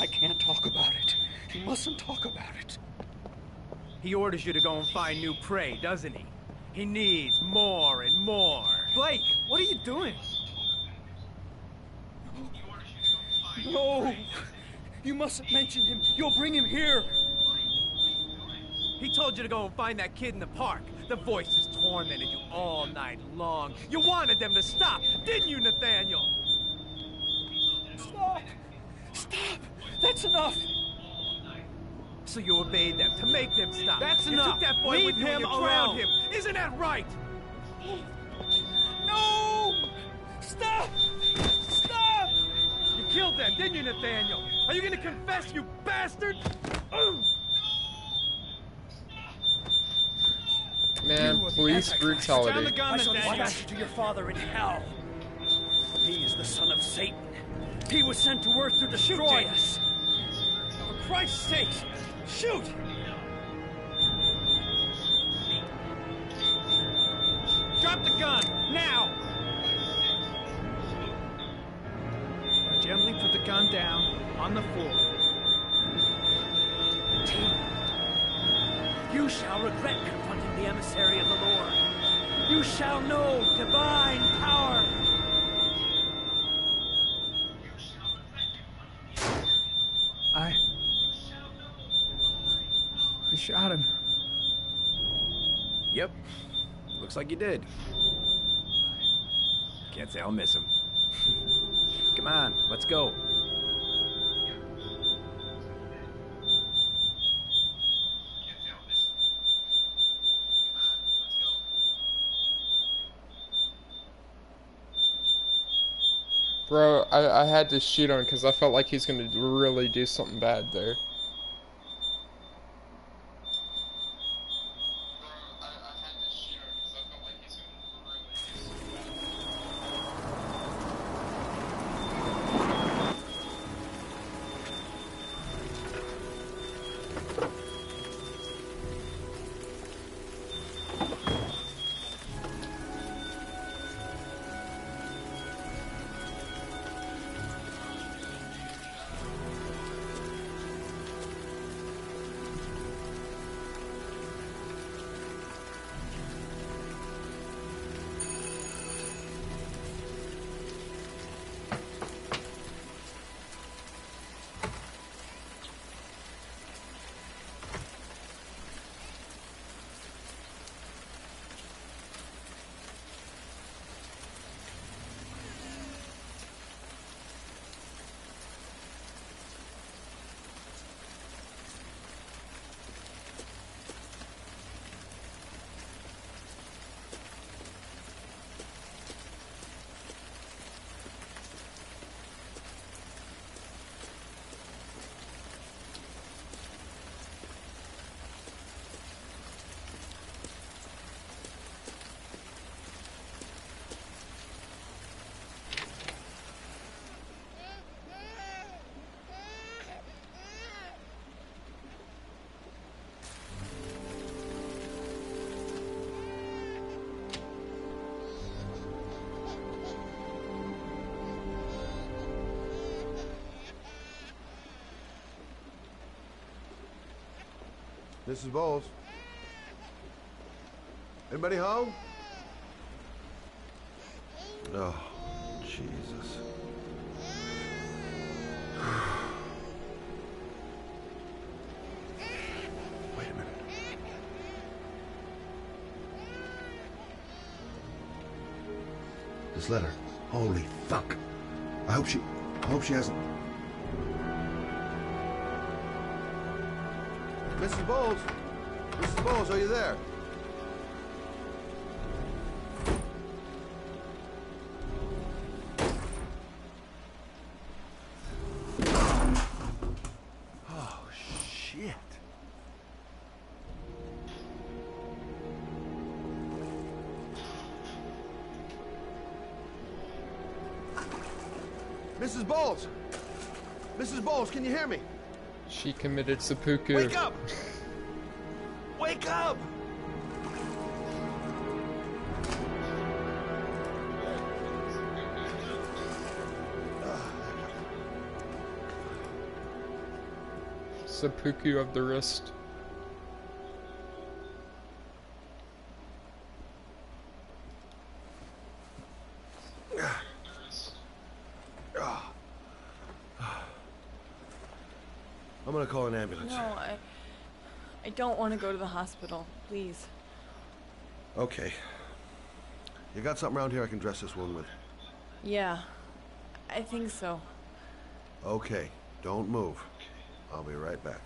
I can't talk about it. You mustn't talk about it. He orders you to go and find new prey, doesn't he? He needs more and more. Blake, what are you doing? No! You mustn't mention him. You'll bring him here. He told you to go and find that kid in the park. The voices tormented you all night long. You wanted them to stop, didn't you, Nathaniel? Stop! Stop! That's enough! So you obeyed them to make them stop. That's you enough. took that boy Leave with you and him you drowned alone. him. Isn't that right? No! Stop! Stop! You killed them, didn't you, Nathaniel? Are you gonna confess, you bastard? Man, police brutality. I shall dispatch you to your father in hell. He is the son of Satan. He was sent to earth to destroy us. For Christ's sake, shoot! Drop the gun, now! Now gently put the gun down on the floor. You shall regret confronting the emissary of the Lord. You shall know divine power. I shot him. Yep. Looks like you did. Can't say I'll miss him. Come on, let's go. Bro, I had to shoot him because I felt like he's gonna really do something bad there. Mrs. Bowles? Anybody home? Oh, Jesus. Wait a minute. This letter. Holy fuck. I hope she hasn't. Mrs. Bowles? Mrs. Bowles, are you there? Oh, shit. Mrs. Bowles! Mrs. Bowles, can you hear me? She committed seppuku. Wake up! Wake up! Seppuku of the wrist. I'm gonna call an ambulance. No, I don't want to go to the hospital. Please. Okay. You got something around here I can dress this wound with? Yeah, I think so. Okay. Don't move. I'll be right back.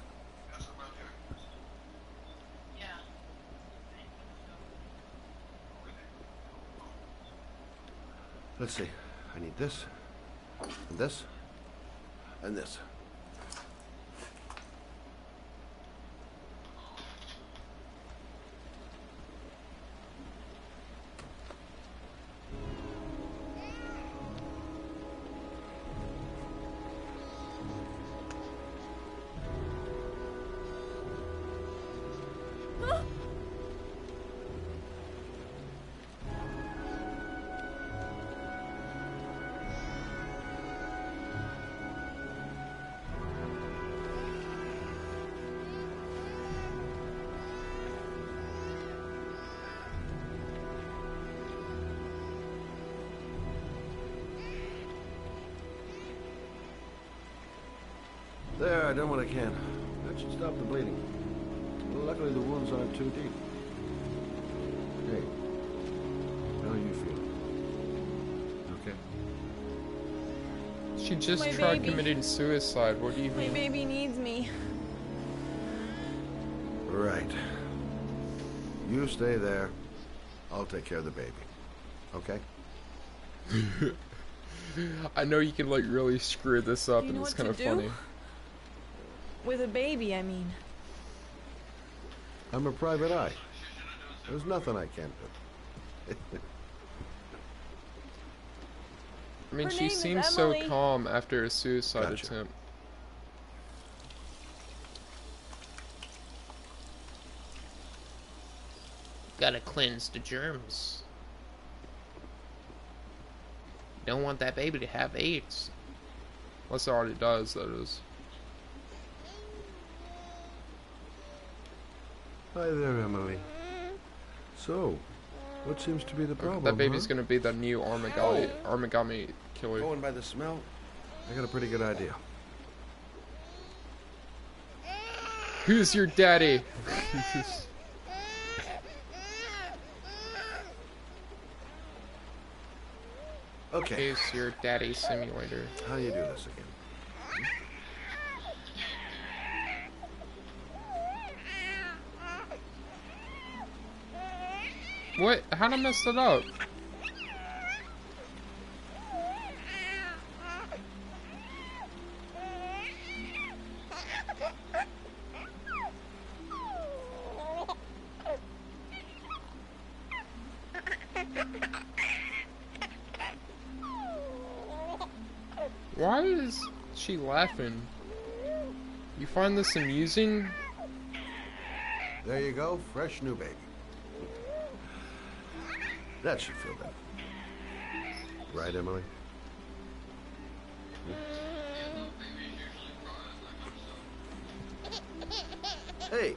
Let's see. I need this, and this, and this. There, I done what I can. That should stop the bleeding. Luckily, the wounds aren't too deep. Hey, how are you feeling? Okay? She just My tried baby. committing suicide. What do you My mean? baby needs me. Right. You stay there. I'll take care of the baby. Okay? I know you can like really screw this up, You and know it's what kind of to do? funny. With a baby, I mean. I'm a private eye. There's nothing I can't do. I mean, Her she name is seems so Emily. calm after a suicide Gotcha. attempt. Gotta cleanse the germs. Don't want that baby to have AIDS. Unless it already does, that is. Hi there, Emily. So, what seems to be the problem, That baby's huh? gonna be the new Armagami killer. Going by the smell, I got a pretty good idea. Who's your daddy? Okay. Who's your daddy simulator? How you do this again? What? How'd I mess it up? Why is she laughing? You find this amusing? There you go, fresh new baby. That should feel better. Right, Emily? Hey,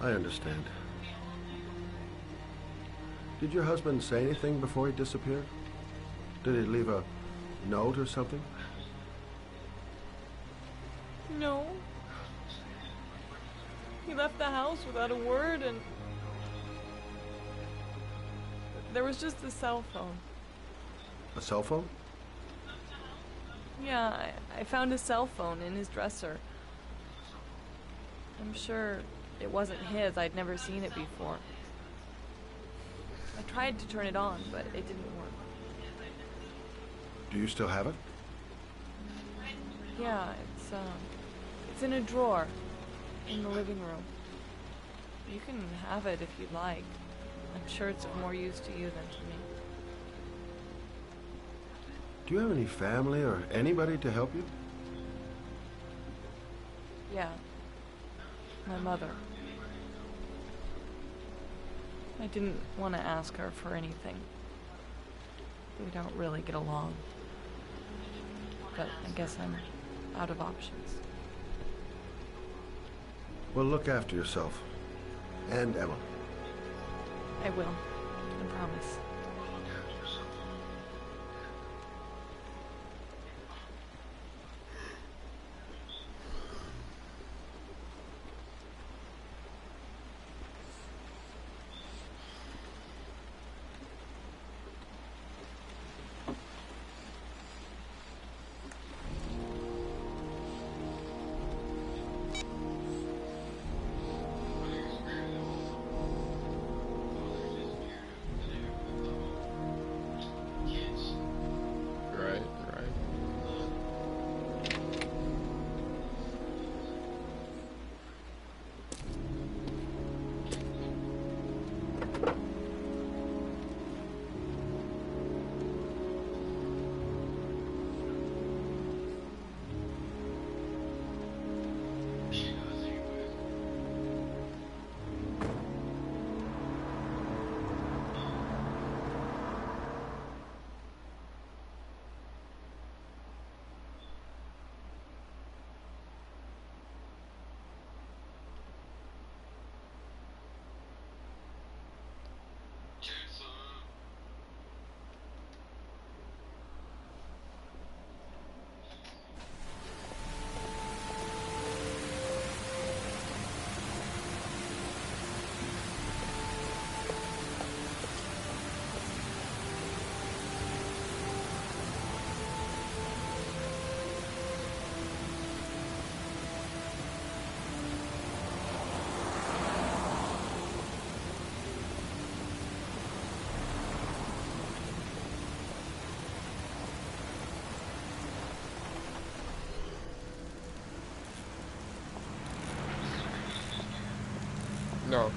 I understand. Did your husband say anything before he disappeared? Did he leave a note or something? No. He left the house without a word, and there was just a cell phone. A cell phone? Yeah, I found a cell phone in his dresser. I'm sure it wasn't his. I'd never seen it before. I tried to turn it on, but it didn't work. Do you still have it? Yeah, it's in a drawer in the living room. You can have it if you'd like. I'm sure it's of more use to you than to me. Do you have any family or anybody to help you? Yeah. My mother. I didn't want to ask her for anything. We don't really get along. But I guess I'm out of options. Well, look after yourself. And Emma. I will. I promise. No.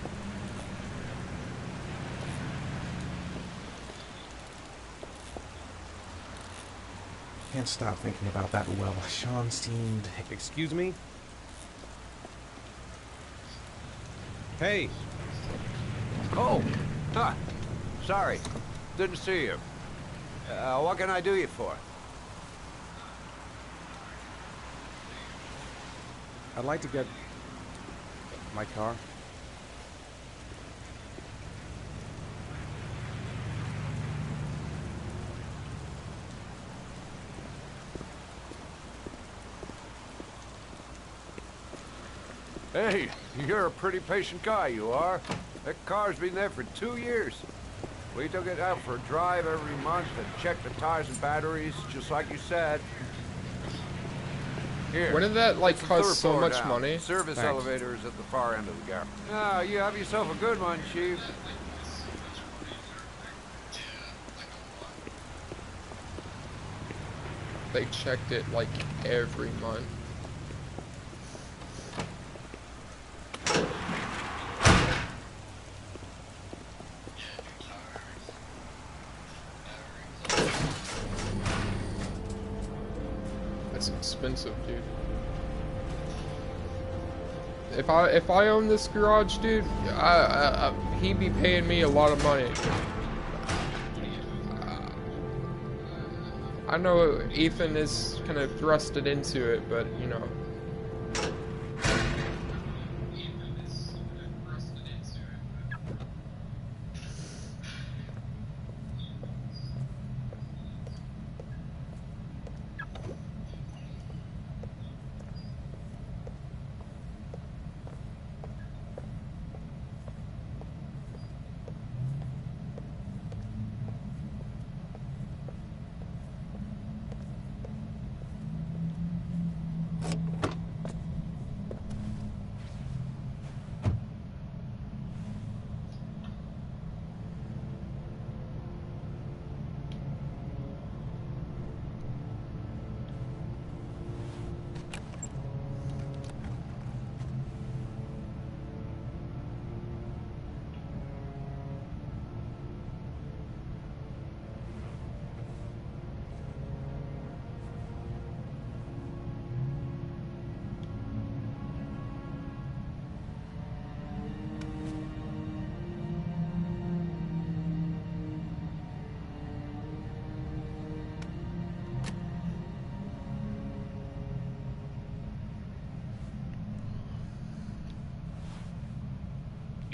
Can't stop thinking about that well. Sean seemed... Excuse me? Hey! Oh! Huh. Sorry. Didn't see you. What can I do you for? I'd like to get... my car. Hey, you're a pretty patient guy, you are. That car's been there for 2 years. We took it out for a drive every month and checked the tires and batteries, just like you said. Here. Wouldn't that, like, it's the cost third so floor much down. money? Service Thanks. elevator is at the far end of the garage. Ah, you have yourself a good one, Chief. They checked it, like, every month. That's expensive, dude. If I own this garage, dude, he'd be paying me a lot of money. I know Ethan is kind of thrusted into it, but you know.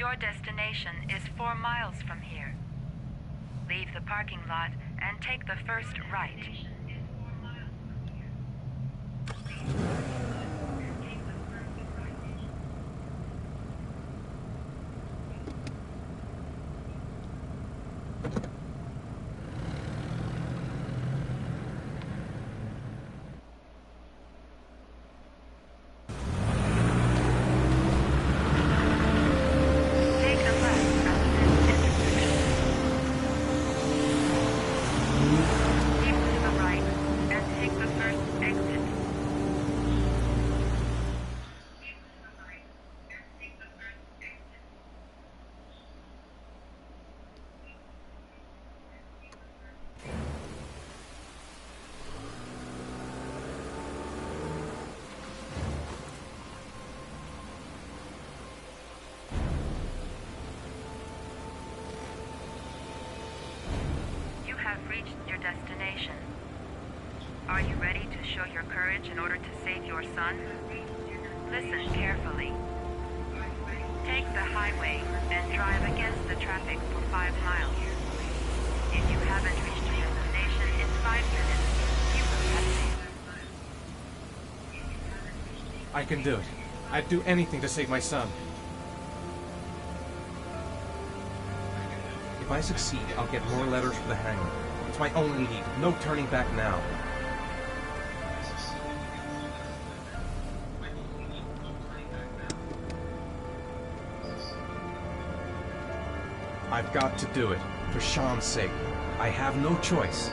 Your destination is 4 miles from here. Leave the parking lot and take the first right. Reached your destination. Are you ready to show your courage in order to save your son? Listen carefully. Take the highway and drive against the traffic for 5 miles. If you haven't reached your destination in 5 minutes, you will have saved. I can do it. I'd do anything to save my son. If I succeed, I'll get more letters for the hangman. It's my only lead. No turning back now. I've got to do it. For Sean's sake. I have no choice.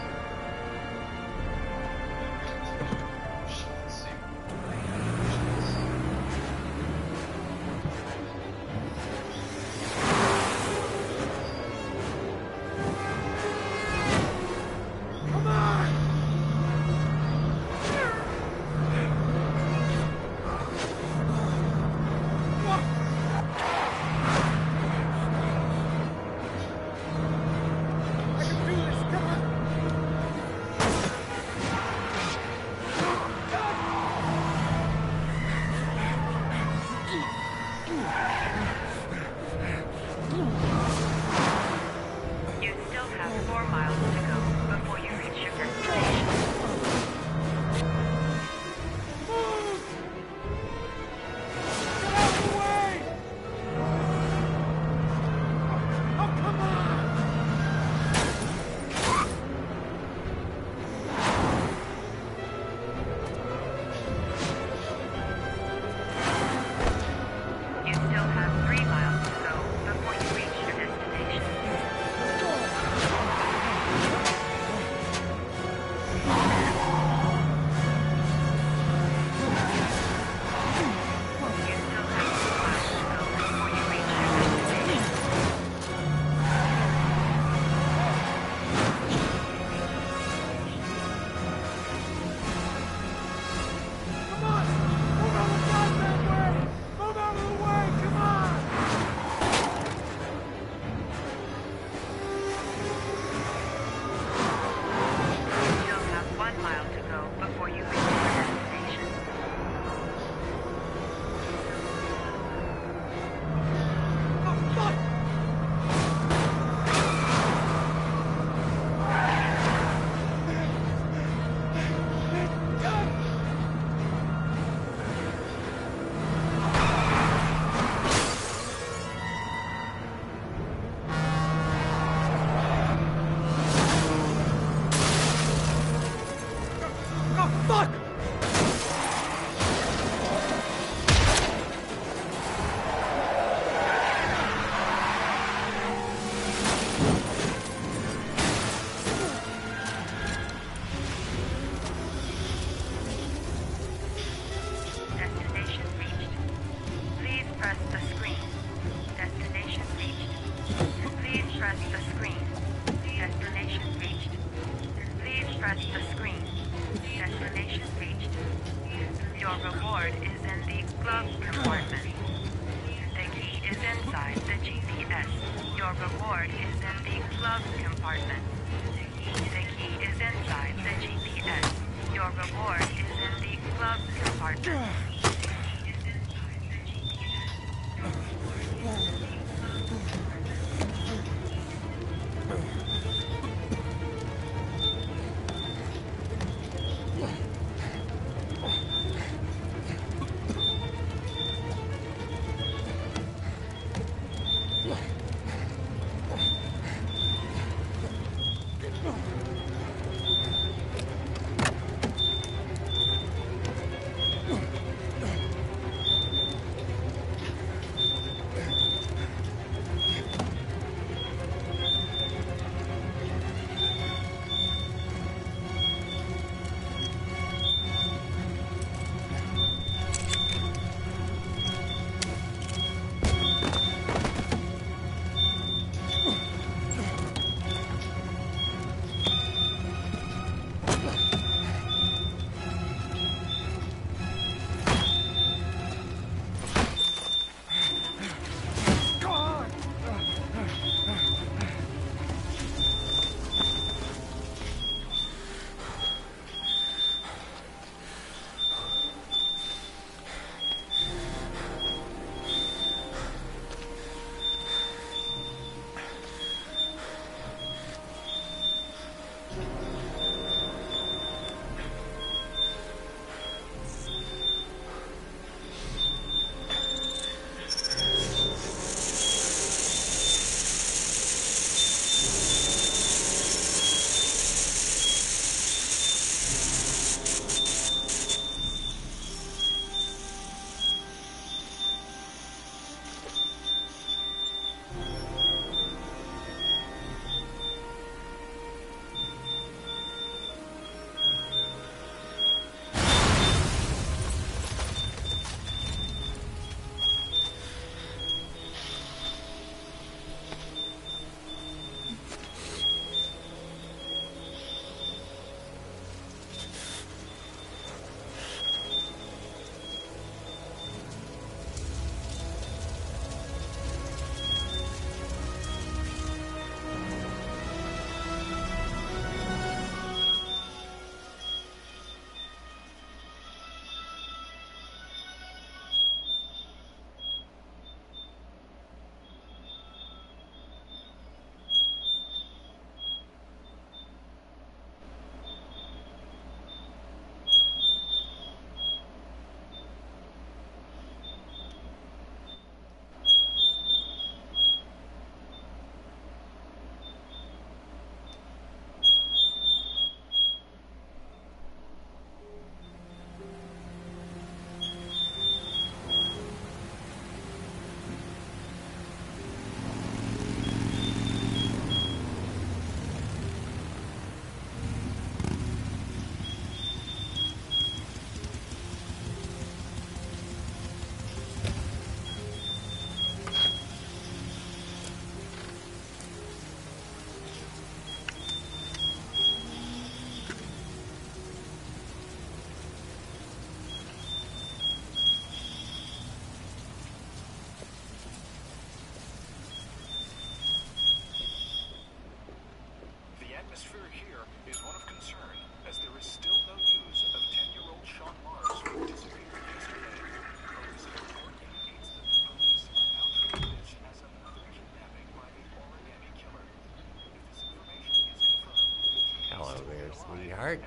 atmosphere here is one of concern, as there is still no news of 10-year-old Sean Mars, who disappeared yesterday. A recent report indicates that the police are now treating this as another kidnapping by the origami killer. If this information is confirmed, Hello there, sweetheart.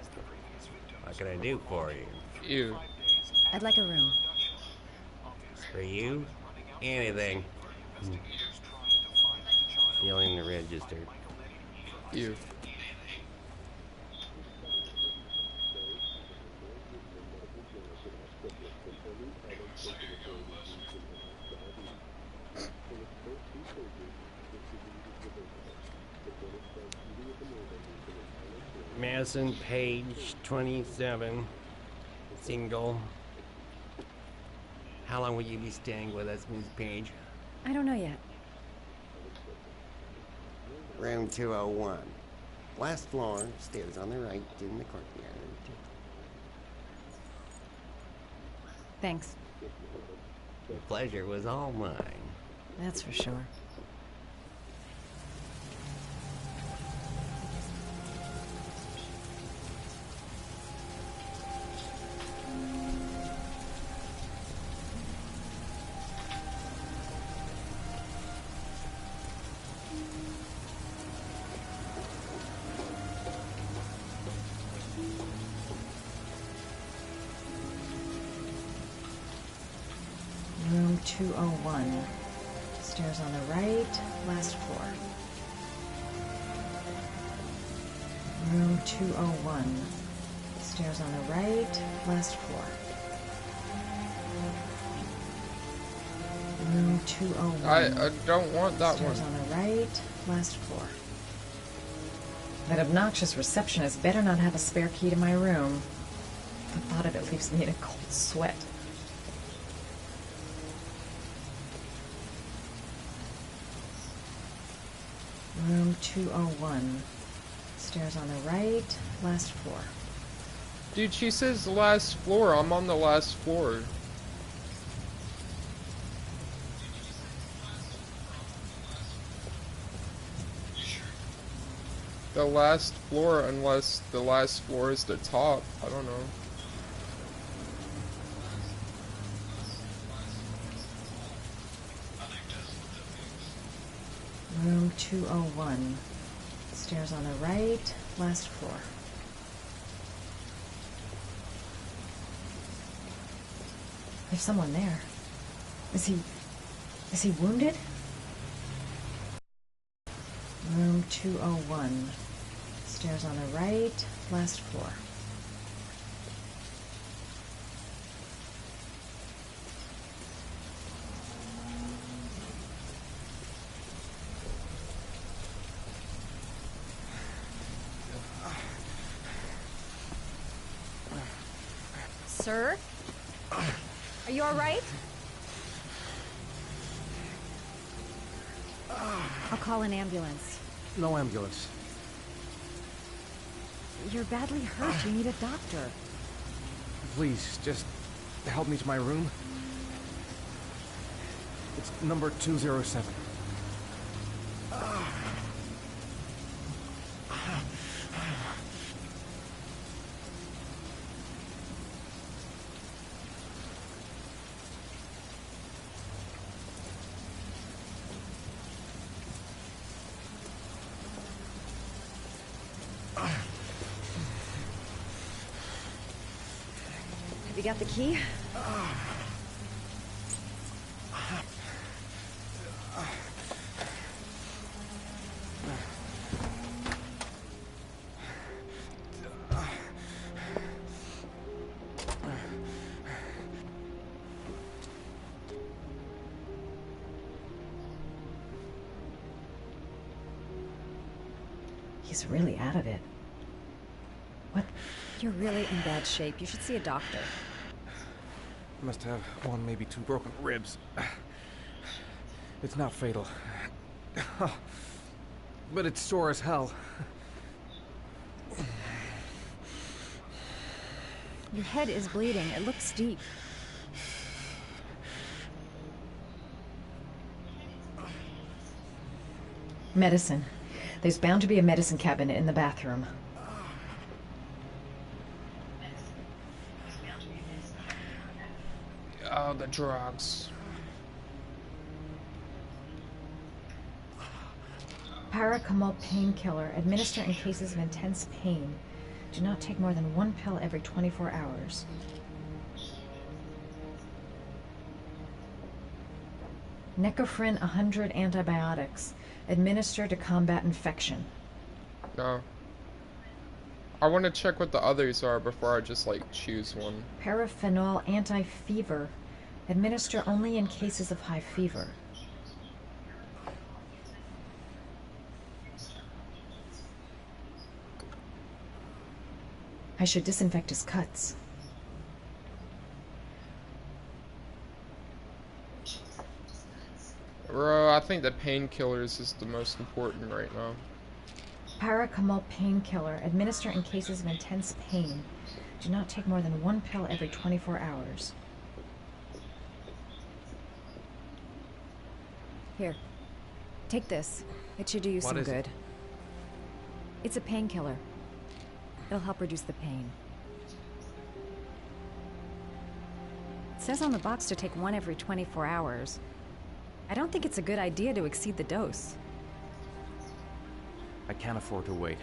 What can I do for you? Ew. I'd like a room. For you? Anything. Feeling registered. Ew. Madison, page 27. Single. How long will you be staying with us, Miss Page? I don't know yet. Room 201. Last floor, stairs on the right, in the courtyard. Thanks. The pleasure was all mine. That's for sure. Room 201. Stairs on the right, last floor. Room 201. Stairs on the right, last floor. Room 201. I don't want that Stairs one. on the right, last floor. That obnoxious receptionist better not have a spare key to my room. The thought of it leaves me in a cold sweat. Room 201. Stairs on the right, last floor. Dude, she says last floor. I'm on the last floor. The last floor, unless the last floor is the top. I don't know. Room 201. Stairs on the right, last floor. There's someone there. Is he wounded? Room 201. Stairs on the right, last floor. Sir? Are you alright? I'll call an ambulance. No ambulance. You're badly hurt. You need a doctor. Please, just help me to my room. It's number 207. Have you got the key? He's really out of it. What? You're really in bad shape. You should see a doctor. Must have one, maybe two broken ribs. It's not fatal. But it's sore as hell. Your head is bleeding. It looks deep. Medicine. There's bound to be a medicine cabinet in the bathroom. Oh, the drugs. Paracetamol painkiller. Administer in cases of intense pain. Do not take more than 1 pill every 24 hours. Necophren 100 antibiotics. Administer to combat infection. No. I want to check what the others are before I just like choose one. Paraphenol anti-fever. Administer only in cases of high fever. I should disinfect his cuts. Bro, I think the painkillers is the most important right now. Paracetamol painkiller. Administer in cases of intense pain. Do not take more than 1 pill every 24 hours. Here. Take this. It should do you some good. It's a painkiller. It'll help reduce the pain. It says on the box to take 1 every 24 hours. I don't think it's a good idea to exceed the dose. I can't afford to wait.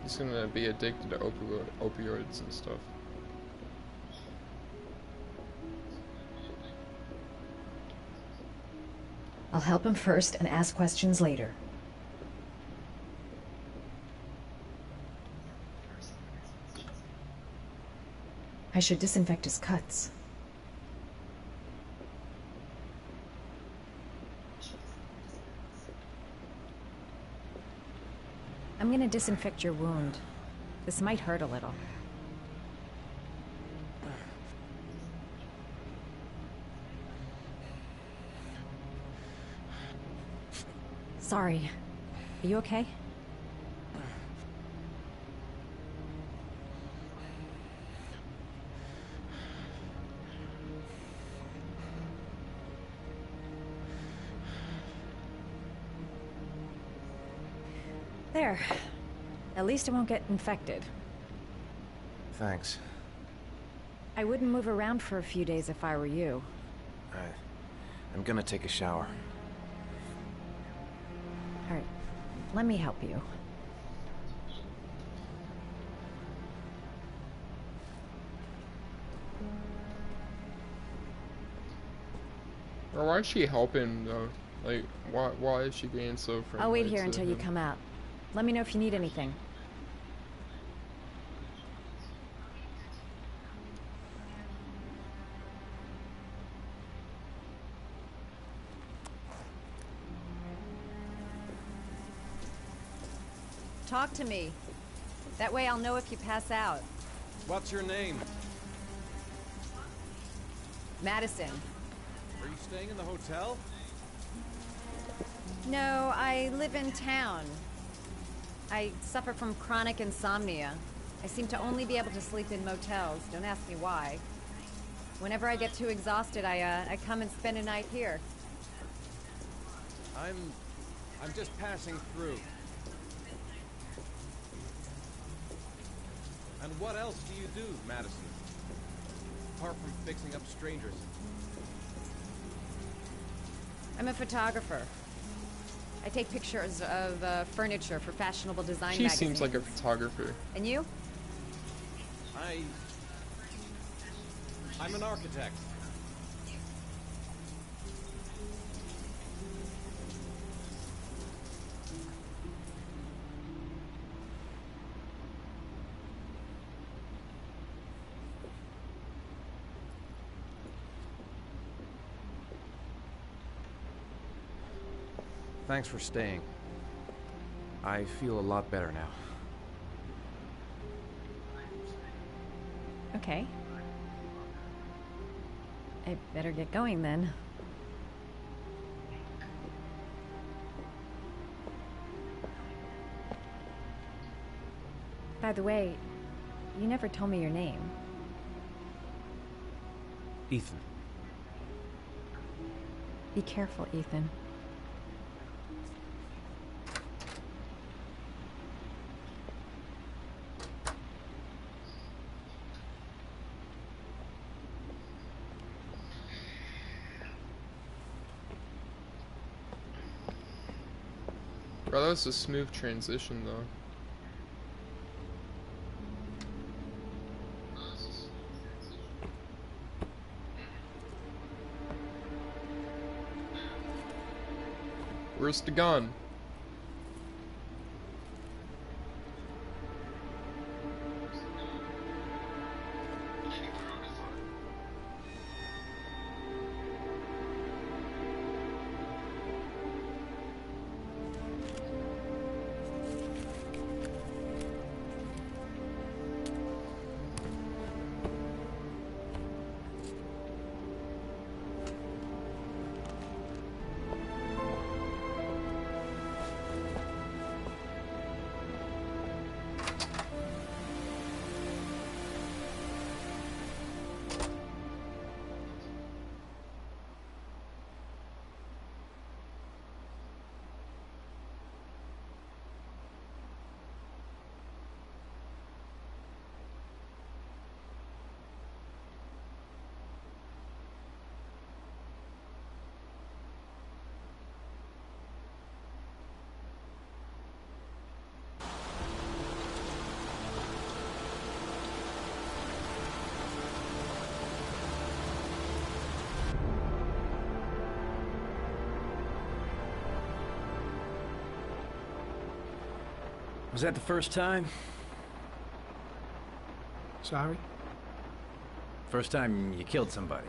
He's gonna be addicted to opioids and stuff. I'll help him first and ask questions later. I should disinfect his cuts. I'm gonna disinfect your wound. This might hurt a little. Sorry. Are you okay? There. At least it won't get infected. Thanks. I wouldn't move around for a few days if I were you. I'm gonna take a shower. All right. Let me help you. Or why is she helping though? Like, why is she being so friendly? I'll wait here to until you him? come out. Let me know if you need anything. Talk to me. That way I'll know if you pass out. What's your name? Madison. Are you staying in the hotel? No, I live in town. I suffer from chronic insomnia. I seem to only be able to sleep in motels. Don't ask me why. Whenever I get too exhausted, I come and spend a night here. I'm just passing through. And what else do you do, Madison? Apart from fixing up strangers. I'm a photographer. I take pictures of furniture for fashionable design She magazines. seems like a photographer. And you? I'm an architect. Thanks for staying. I feel a lot better now. Okay. I better get going then. By the way, you never told me your name. Ethan. Be careful, Ethan. Bro, that was a smooth transition, though. Where's the gun? Was that the first time? Sorry? First time you killed somebody?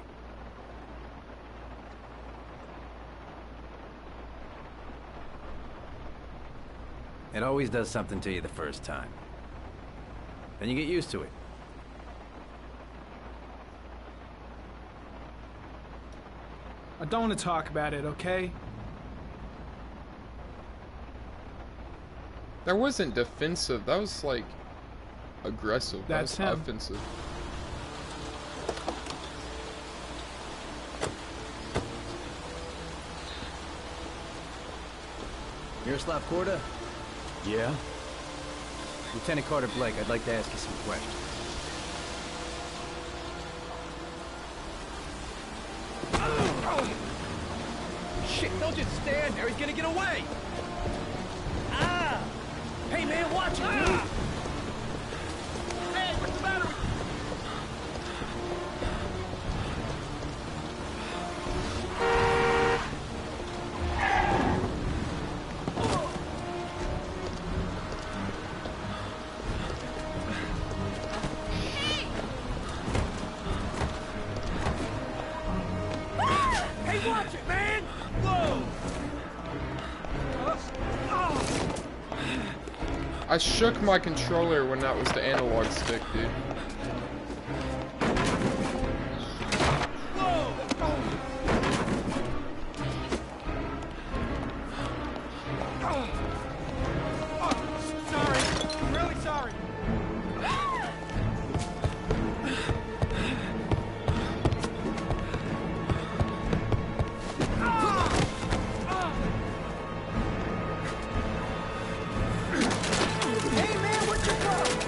It always does something to you the first time. Then you get used to it. I don't want to talk about it, okay? That wasn't defensive. That was like aggressive. That's that was him. offensive. Miroslav Korda? Yeah? Lieutenant Carter Blake, I'd like to ask you some questions. Shit, don't just stand there. He's gonna get away. Ah! Hey, man, watch it, dude. Hey, what's the matter with Hey, watch it, man! Whoa! I shook my controller when that was the analog stick, dude. Sorry. Really sorry. Hey, man, what's your problem?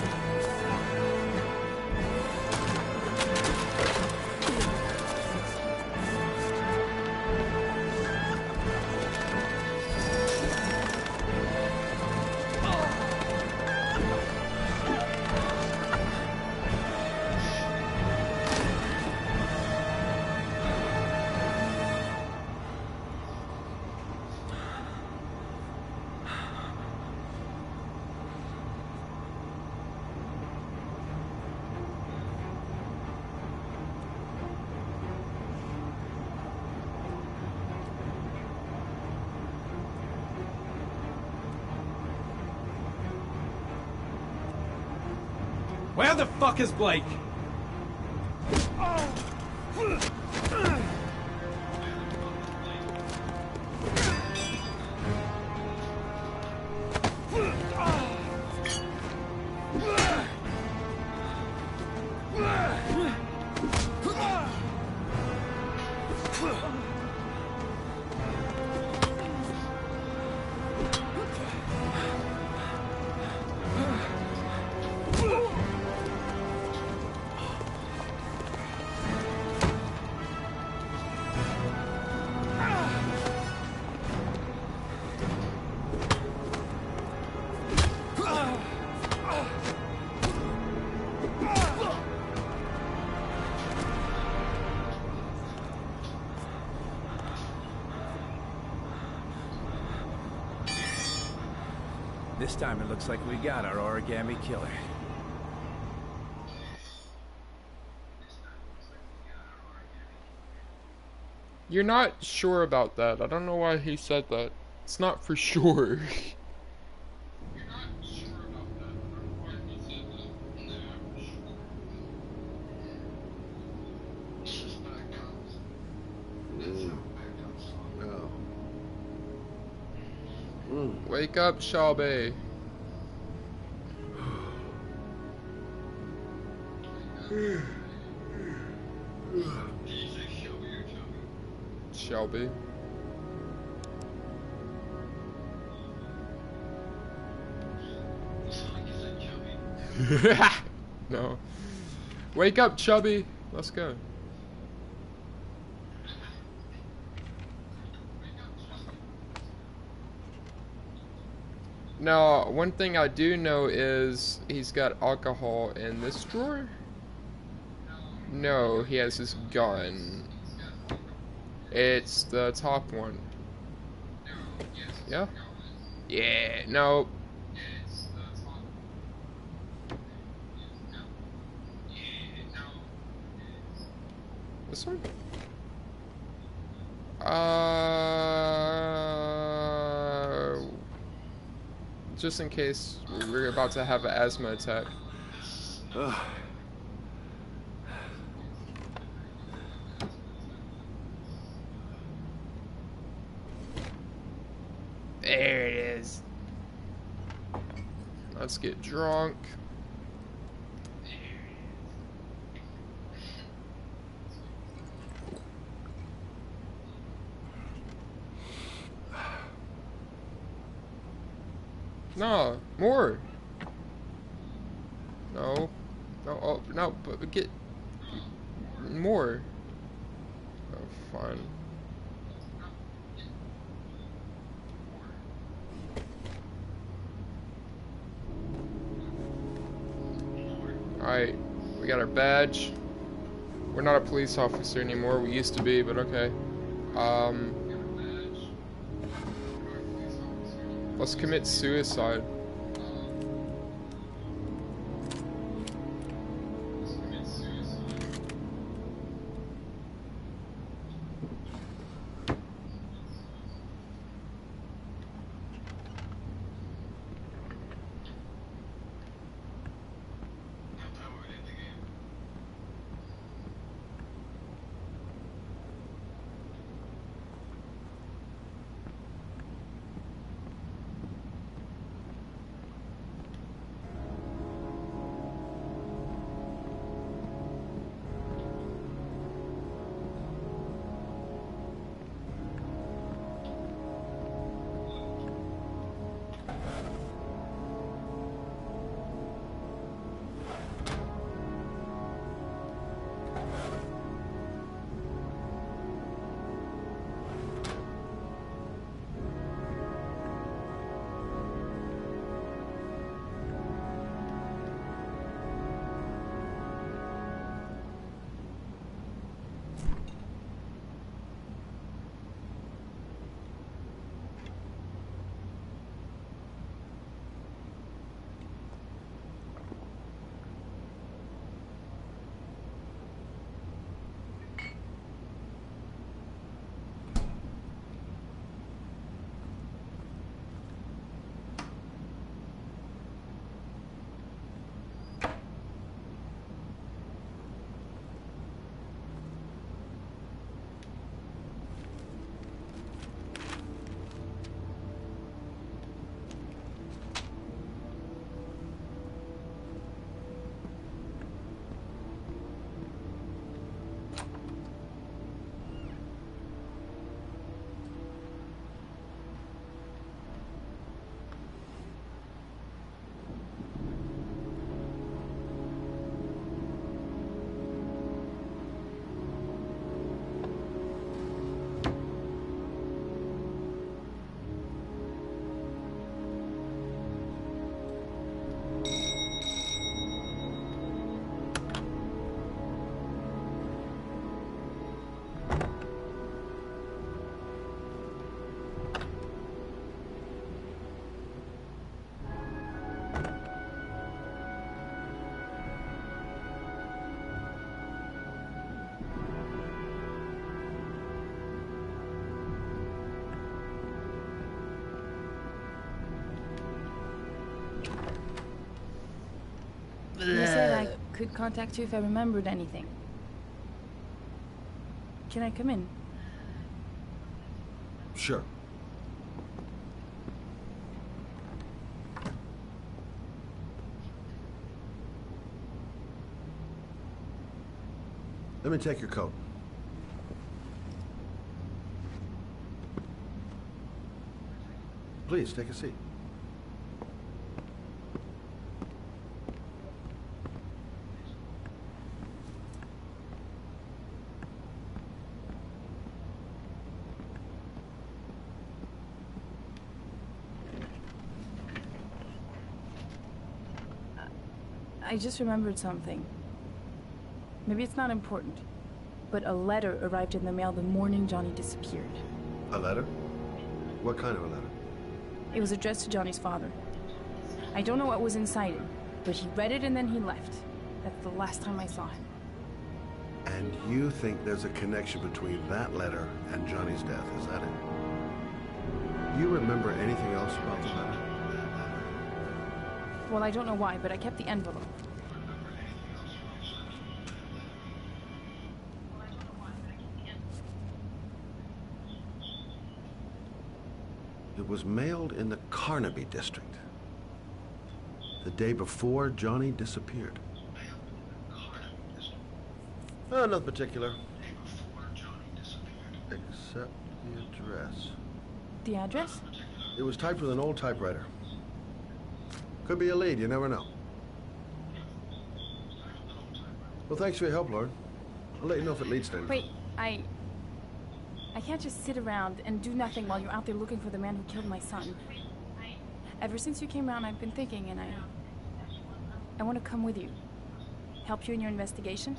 Where the fuck is Blake? This time it looks like we got our origami killer. You're not sure about that. I don't know why he said that. It's not for sure. Wake up, Shelby. Shelby. No. Wake up, Chubby. Let's go. Now, one thing I do know is he's got alcohol in this drawer. No, he has his gun. It's the top one. Yeah? Yeah, no. This one? Just in case we're about to have an asthma attack. There it is. Let's get drunk. No, more. No. No, oh, no, but get more. Oh, fine. Alright, we got our badge. We're not a police officer anymore. We used to be, but okay. Let's commit suicide. You said I could contact you if I remembered anything. Can I come in? Sure. Let me take your coat. Please, take a seat. I just remembered something. Maybe it's not important, but a letter arrived in the mail the morning Johnny disappeared. A letter? What kind of a letter? It was addressed to Johnny's father. I don't know what was inside it, but he read it and then he left. That's the last time I saw him. And you think there's a connection between that letter and Johnny's death, is that it? Do you remember anything else about the letter? Well, I don't know why, but I kept the envelope. It was mailed in the Carnaby district, the day before Johnny disappeared. Nothing particular, except the address. The address? It was typed with an old typewriter. Could be a lead, you never know. Well, thanks for your help, Lord. I'll let you know if it leads to anything. Wait, I can't just sit around and do nothing while you're out there looking for the man who killed my son. Ever since you came around, I've been thinking, and I want to come with you. Help you in your investigation.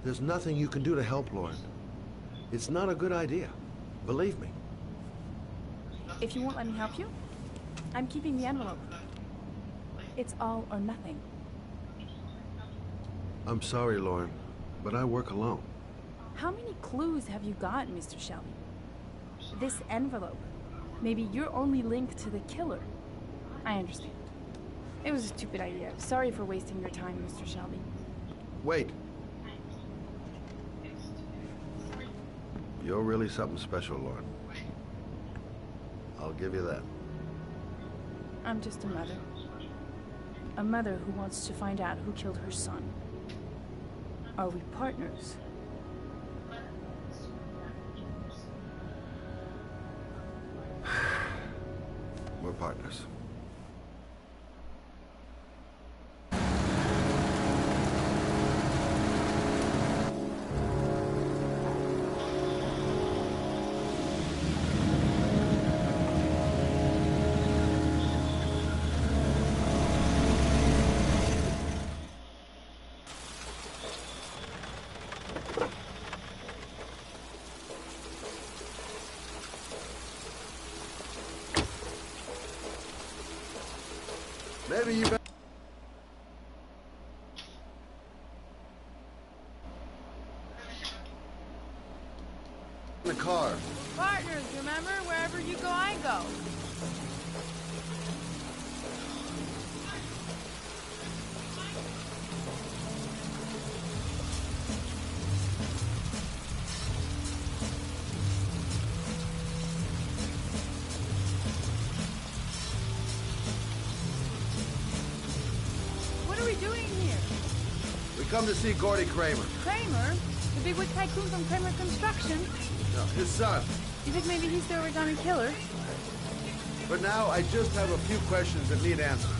There's nothing you can do to help, Lauren. It's not a good idea. Believe me. If you won't let me help you, I'm keeping the envelope. It's all or nothing. I'm sorry, Lauren, but I work alone. How many clues have you got, Mr. Shelby? This envelope. Maybe your only link to the killer. I understand. It was a stupid idea. Sorry for wasting your time, Mr. Shelby. Wait. You're really something special, Lauren. I'll give you that. I'm just a mother. A mother who wants to find out who killed her son. Are we partners? We're partners. Maybe you better. In the car. Partners, remember? Wherever you go, I go. What are we doing here? We come to see Gordy Kramer. Kramer? The bigwig tycoon from Kramer Construction? No, his son. You think maybe he's the original killer? But now I just have a few questions that need answers.